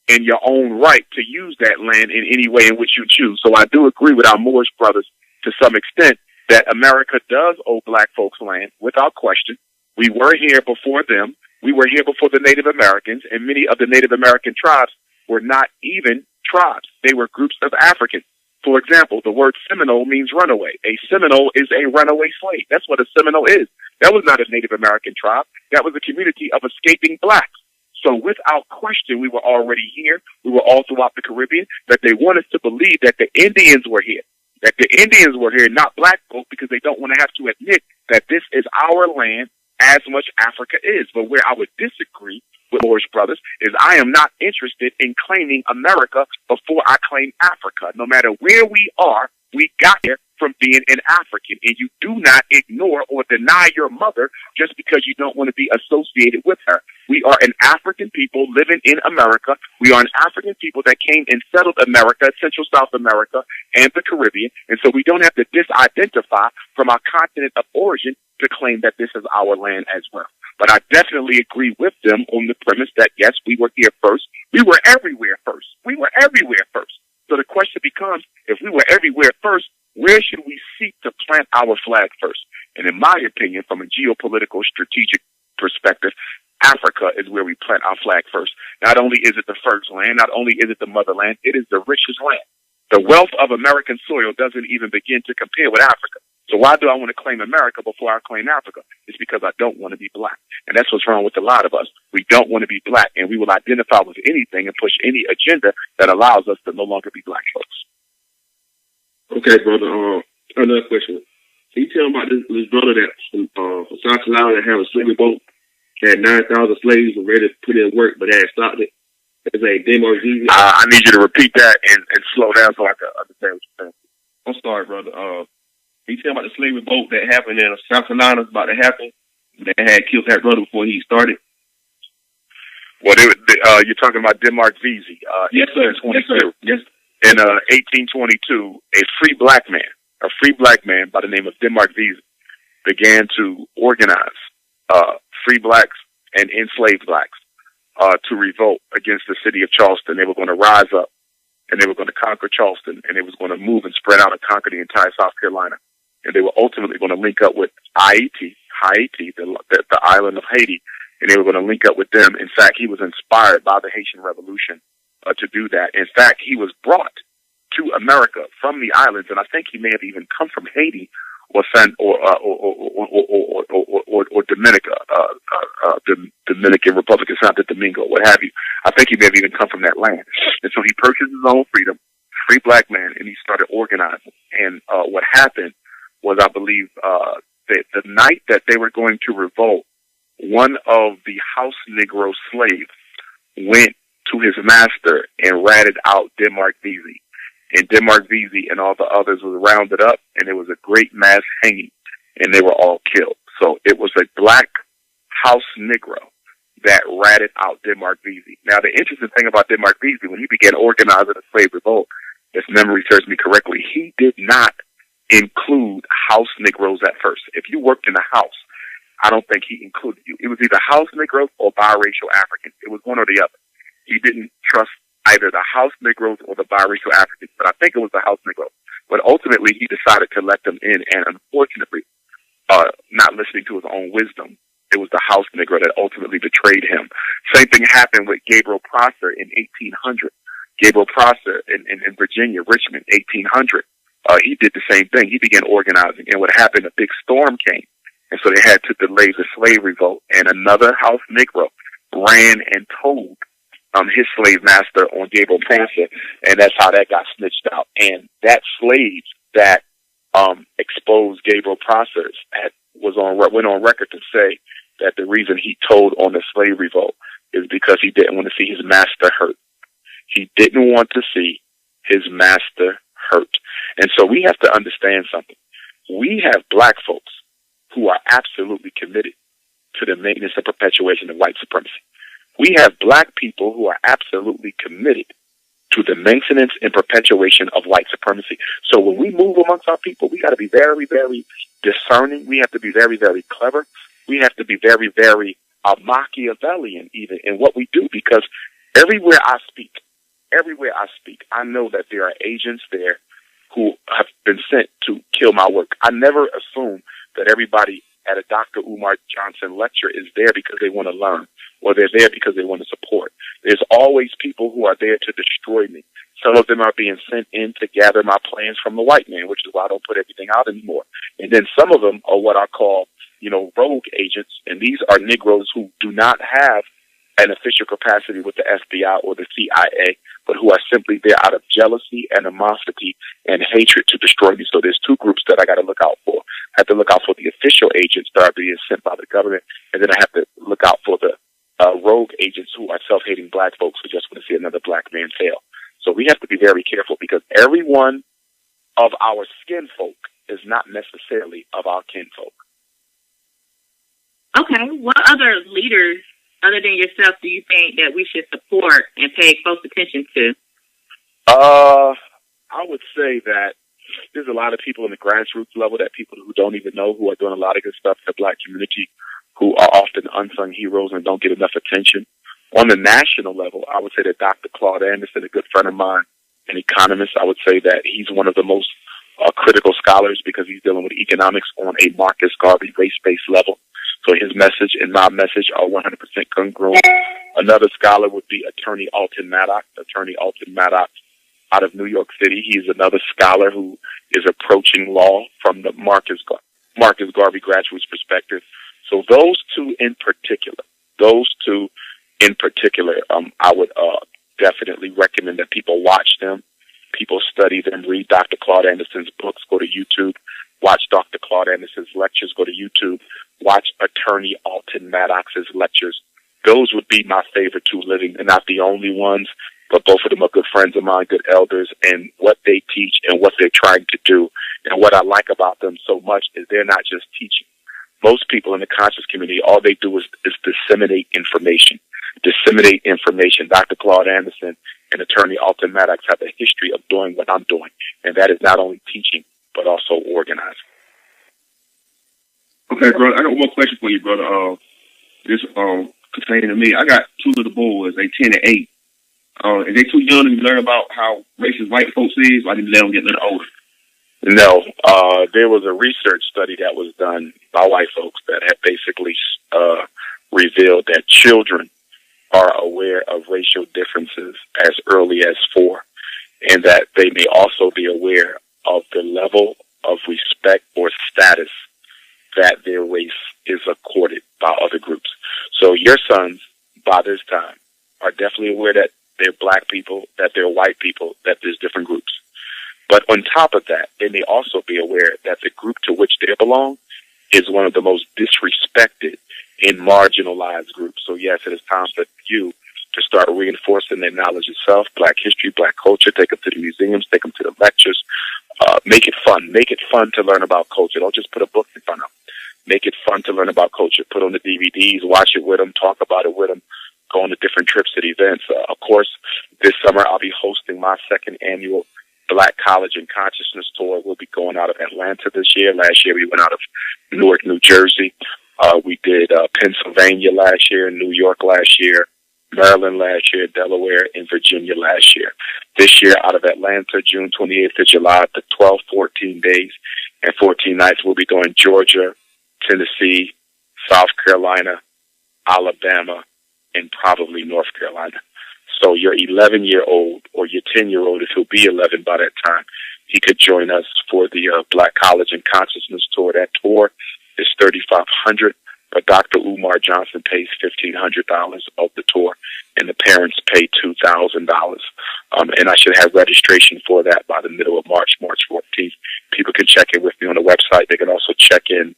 and your own right to use that land in any way in which you choose. So I do agree with our Moorish brothers to some extent that America does owe black folks land without question. We were here before them. We were here before the Native Americans, and many of the Native American tribes were not even tribes. They were groups of Africans. For example, the word Seminole means runaway. A Seminole is a runaway slave. That's what a Seminole is. That was not a Native American tribe. That was a community of escaping blacks. So without question, we were already here. We were all throughout the Caribbean, that they want us to believe that the Indians were here. That the Indians were here, not black folk, because they don't want to have to admit that this is our land as much Africa is. But where I would disagree with Moorish brothers is I am not interested in claiming America before I claim Africa. No matter where we are, we got here from being an African, and you do not ignore or deny your mother just because you don't want to be associated with her. We are an African people living in America. We are an African people that came and settled America, Central South America, and the Caribbean, and so we don't have to disidentify from our continent of origin to claim that this is our land as well. But I definitely agree with them on the premise that, yes, we were here first. We were everywhere first. We were everywhere first. So the question becomes, if we were everywhere first, where should we seek to plant our flag first? And in my opinion, from a geopolitical strategic perspective, Africa is where we plant our flag first. Not only is it the first land, not only is it the motherland, it is the richest land. The wealth of American soil doesn't even begin to compare with Africa. So why do I want to claim America before I claim Africa? It's because I don't want to be black. And that's what's wrong with a lot of us. We don't want to be black, and we will identify with anything and push any agenda that allows us to no longer be black folks. Okay, brother. Another question. Can you tell me about this brother that from South Carolina that had a slavery boat, had 9,000 slaves and ready to put in work, but had stopped it? His name Demar Jeezy. I need you to repeat that and slow down so I can understand what you're saying. I'm sorry, brother. Can you tell me about the slavery boat that happened in South Carolina about to happen? That had killed that brother before he started. Well, you're talking about Denmark Vesey. Yes, sir. Yes, sir. Yes. In 1822, a free black man by the name of Denmark Vesey began to organize free blacks and enslaved blacks to revolt against the city of Charleston. They were going to rise up, and they were going to conquer Charleston, and they was going to move and spread out and conquer the entire South Carolina. And they were ultimately going to link up with Haiti, the island of Haiti, and they were going to link up with them. In fact, he was inspired by the Haitian Revolution to do that. In fact, he was brought to America from the islands, and I think he may have even come from Haiti or Dominica, Dominican Republic, Santo Domingo, what have you. I think he may have even come from that land. And so he purchased his own freedom, free black man, and he started organizing. And what happened was, I believe, that the night that they were going to revolt, one of the house Negro slaves went to his master and ratted out Denmark Vesey. And Denmark Vesey and all the others was rounded up, and it was a great mass hanging, and they were all killed. So it was a black house Negro that ratted out Denmark Vesey. Now, the interesting thing about Denmark Vesey, when he began organizing a slave revolt, if memory serves me correctly, he did not include house Negroes at first. If you worked in a house, I don't think he included you. It was either house Negroes or biracial Africans. It was one or the other. He didn't trust either the house Negroes or the biracial Africans, but I think it was the house Negroes. But ultimately, he decided to let them in, and unfortunately, not listening to his own wisdom, it was the house Negro that ultimately betrayed him. Same thing happened with Gabriel Prosser in 1800. Gabriel Prosser in Virginia, Richmond, 1800. He did the same thing. He began organizing, and what happened, a big storm came, and so they had to delay the slave revolt, and another house Negro ran and told his slave master on Gabriel Prosser, and that's how that got snitched out. And that slave that exposed Gabriel Prosser went on record to say that the reason he told on the slave revolt is because he didn't want to see his master hurt. He didn't want to see his master hurt. And so we have to understand something. We have black folks who are absolutely committed to the maintenance and perpetuation of white supremacy. We have black people who are absolutely committed to the maintenance and perpetuation of white supremacy. So when we move amongst our people, we got to be very, very discerning. We have to be very, very clever. We have to be very, very Machiavellian even in what we do, because everywhere I speak, I know that there are agents there who have been sent to kill my work. I never assume that everybody at a Dr. Umar Johnson lecture is there because they want to learn, or they're there because they want to support. There's always people who are there to destroy me. Some of them are being sent in to gather my plans from the white man, which is why I don't put everything out anymore. And then some of them are what I call, rogue agents, and these are Negroes who do not have an official capacity with the FBI or the CIA, but who are simply there out of jealousy, animosity, and hatred to destroy me. So there's two groups that I got to look out for. I have to look out for the official agents that are being sent by the government, and then I have to look out for the rogue agents who are self-hating black folks who just want to see another black man fail. So we have to be very careful, because every one of our skin folk is not necessarily of our kinfolk. Okay, what other leaders other than yourself do you think that we should support and pay close attention to? I would say that there's a lot of people in the grassroots level, that people who don't even know, who are doing a lot of good stuff in the black community, who are often unsung heroes and don't get enough attention. On the national level, I would say that Dr. Claude Anderson, a good friend of mine, an economist, I would say that he's one of the most critical scholars, because he's dealing with economics on a Marcus Garvey race-based level. So his message and my message are 100% congruent. Another scholar would be Attorney Alton Maddox. Attorney Alton Maddox out of New York City. He's another scholar who is approaching law from the Marcus Garvey graduate's perspective. So those two in particular, I would definitely recommend that people watch them, people study them, read Dr. Claude Anderson's books, go to YouTube, watch Dr. Claude Anderson's lectures, go to YouTube, watch Attorney Alton Maddox's lectures. Those would be my favorite two living, and not the only ones, but both of them are good friends of mine, good elders, and what they teach and what they're trying to do. And what I like about them so much is they're not just teaching. Most people in the conscious community, all they do is disseminate information. Dr. Claude Anderson and Attorney Alton Maddox have a history of doing what I'm doing, and that is not only teaching, but also organizing. Okay, brother, I got one more question for you, brother. This pertaining to me. I got two little boys, they 10 and 8. Is they too young to learn about how racist white folks is? Or I didn't let them get a little older? No, there was a research study that was done by white folks that had basically revealed that children are aware of racial differences as early as 4, and that they may also be aware of the level of respect or status that their race is accorded by other groups. So your sons, by this time, are definitely aware that they're black people, that they're white people, that there's different groups. But on top of that, they may also be aware that the group to which they belong is one of the most disrespected and marginalized groups. So yes, it is time for you to start reinforcing their knowledge of self, black history, black culture. Take them to the museums, take them to the lectures. Make it fun. Make it fun to learn about culture. Don't just put a book in front of them. Make it fun to learn about culture. Put on the DVDs, watch it with them, talk about it with them, go on to different trips and events. Of course, this summer I'll be hosting my 2nd annual Black College and Consciousness Tour. We'll be going out of Atlanta this year. Last year we went out of Newark, New Jersey. We did Pennsylvania last year, New York last year, Maryland last year, Delaware, and Virginia last year. This year out of Atlanta, June 28th to July the 12th, 14 days and 14 nights. We'll be doing Georgia, Tennessee, South Carolina, Alabama, and probably North Carolina. So your 11-year-old or your 10-year-old, if he'll be 11 by that time, he could join us for the Black College and Consciousness Tour. That tour is $3,500, but Dr. Umar Johnson pays $1,500 of the tour, and the parents pay $2,000. And I should have registration for that by the middle of March 14th. People can check in with me on the website. They can also check in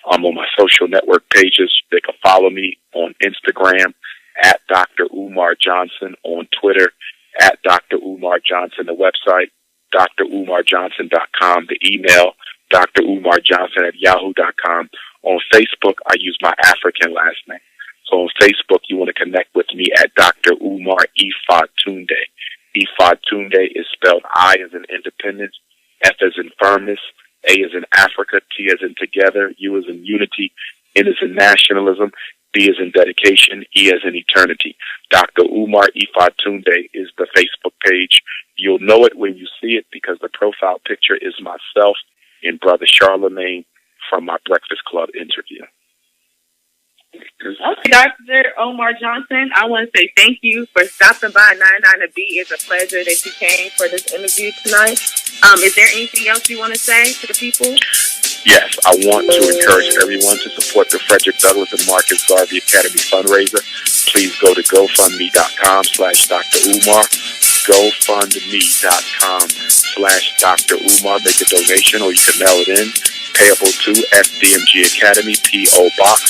on my social network pages. They can follow me on Instagram at Dr. Umar Johnson, on Twitter at Dr. Umar Johnson, the website, drumarjohnson.com, the email, drumarjohnson@yahoo.com. On Facebook, I use my African last name. So on Facebook, you want to connect with me at Dr. Umar Ifatunde. Ifatunde is spelled I as in independence, F as in firmness, A as in Africa, T as in together, U as in unity, N as in nationalism, D as in dedication, E as in eternity. Dr. Umar Ifatunde is the Facebook page. You'll know it when you see it because the profile picture is myself and Brother Charlemagne from my Breakfast Club interview. Okay, Dr. Umar Johnson, I want to say thank you for stopping by 99 to B. It's a pleasure that you came for this interview tonight. Is there anything else you want to say to the people? Yes, I want to encourage everyone to support the Frederick Douglass and Marcus Garvey Academy fundraiser. Please go to GoFundMe.com/Dr. Umar. GoFundMe.com/Dr. Umar. Make a donation or you can mail it in. Payable to FDMG Academy, P.O. Box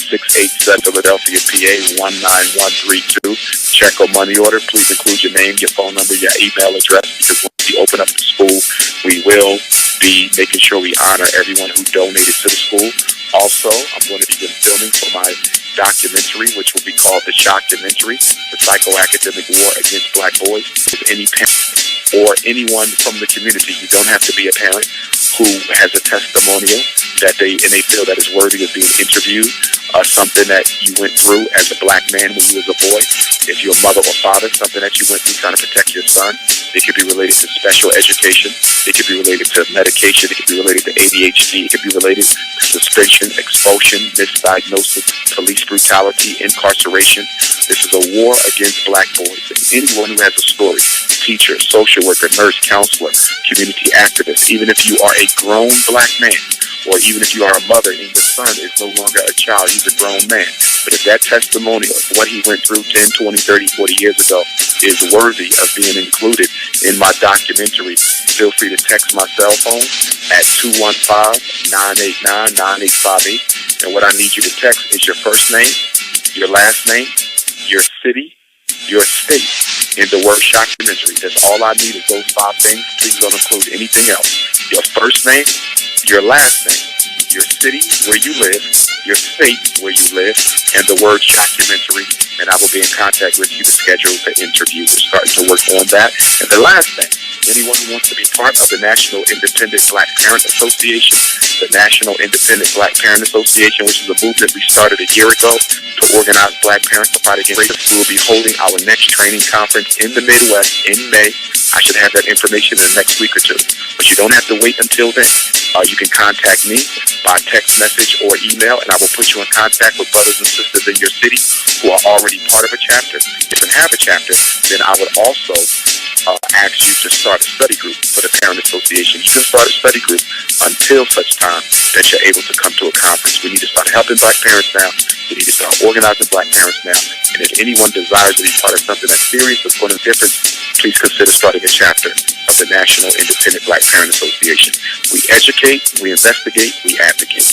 687, Philadelphia, PA 19132. Check or money order. Please include your name, your phone number, your email address, because when we open up the school, we will be making sure we honor everyone who donated to the school. Also, I'm going to begin filming for my documentary, which will be called The Shockumentary, The Psychoacademic War Against Black Boys. If any parent or anyone from the community, you don't have to be a parent, who has a testimonial and they feel that is worthy of being interviewed. Something that you went through as a black man when you was a boy. If you're a mother or father, something that you went through trying to protect your son. It could be related to special education. It could be related to medication. It could be related to ADHD. It could be related to suspension, expulsion, misdiagnosis, police brutality, incarceration. This is a war against black boys. And anyone who has a story, teacher, social worker, nurse, counselor, community activist, even if you are a grown black man, or even if you are a mother and your son is no longer a child, he's a grown man. But if that testimony of what he went through 10, 20, 30, 40 years ago is worthy of being included in my documentary, feel free to text my cell phone at 215-989-9858. And what I need you to text is your first name, your last name, your city, your state, in the word documentary. That's all I need is those 5 things. Please don't include anything else. Your first name, your last name, your city where you live, your state where you live, and the word documentary, and I will be in contact with you to schedule the interview. We're starting to work on that. And the last thing, anyone who wants to be part of the National Independent Black Parent Association, the National Independent Black Parent Association, which is a movement we started a year ago to organize black parents to fight against racism. We will be holding our next training conference in the Midwest in May. I should have that information in the next week or two, but you don't have to wait until then. You can contact me by text message or email, and I will put you in contact with brothers and sisters in your city who are already part of a chapter. If you have a chapter, then I would also ask you to start a study group for the Parent Association. You can start a study group until such time that you're able to come to a conference. We need to start helping black parents now. We need to start organizing black parents now. And if anyone desires to be part of something that's serious, that's going to make a difference, please consider starting a chapter of the National Independent Black Parent Association. We educate, we investigate, we advocate.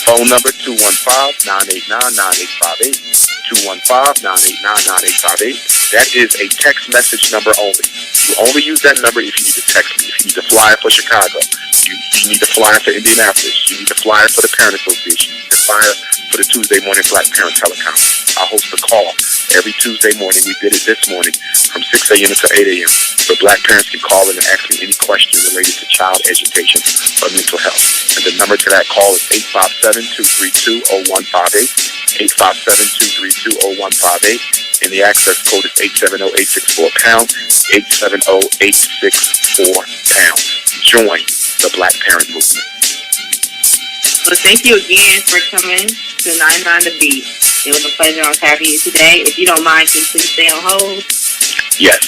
Phone number 215-989-9858. 215-989-9858. That is a text message number only. You only use that number if you need to text me. If you need to fly for Chicago, you need to fly for Indianapolis, you need to fly for the Parent Association, you need to fly for the Tuesday morning Black Parent Teleconference. I host a call every Tuesday morning. We did it this morning from 6 a.m. until 8 a.m. So black parents can call in and ask me any question related to child education or mental health. And the number to that call is 857-232-0158, 857-232-0158. And the access code is 870-864-POUND, 870-864-POUND. Join the Black Parent Movement. Well, thank you again for coming to 99 The Beat. It was a pleasure on having you today. If you don't mind, can you please stay on hold? Yes.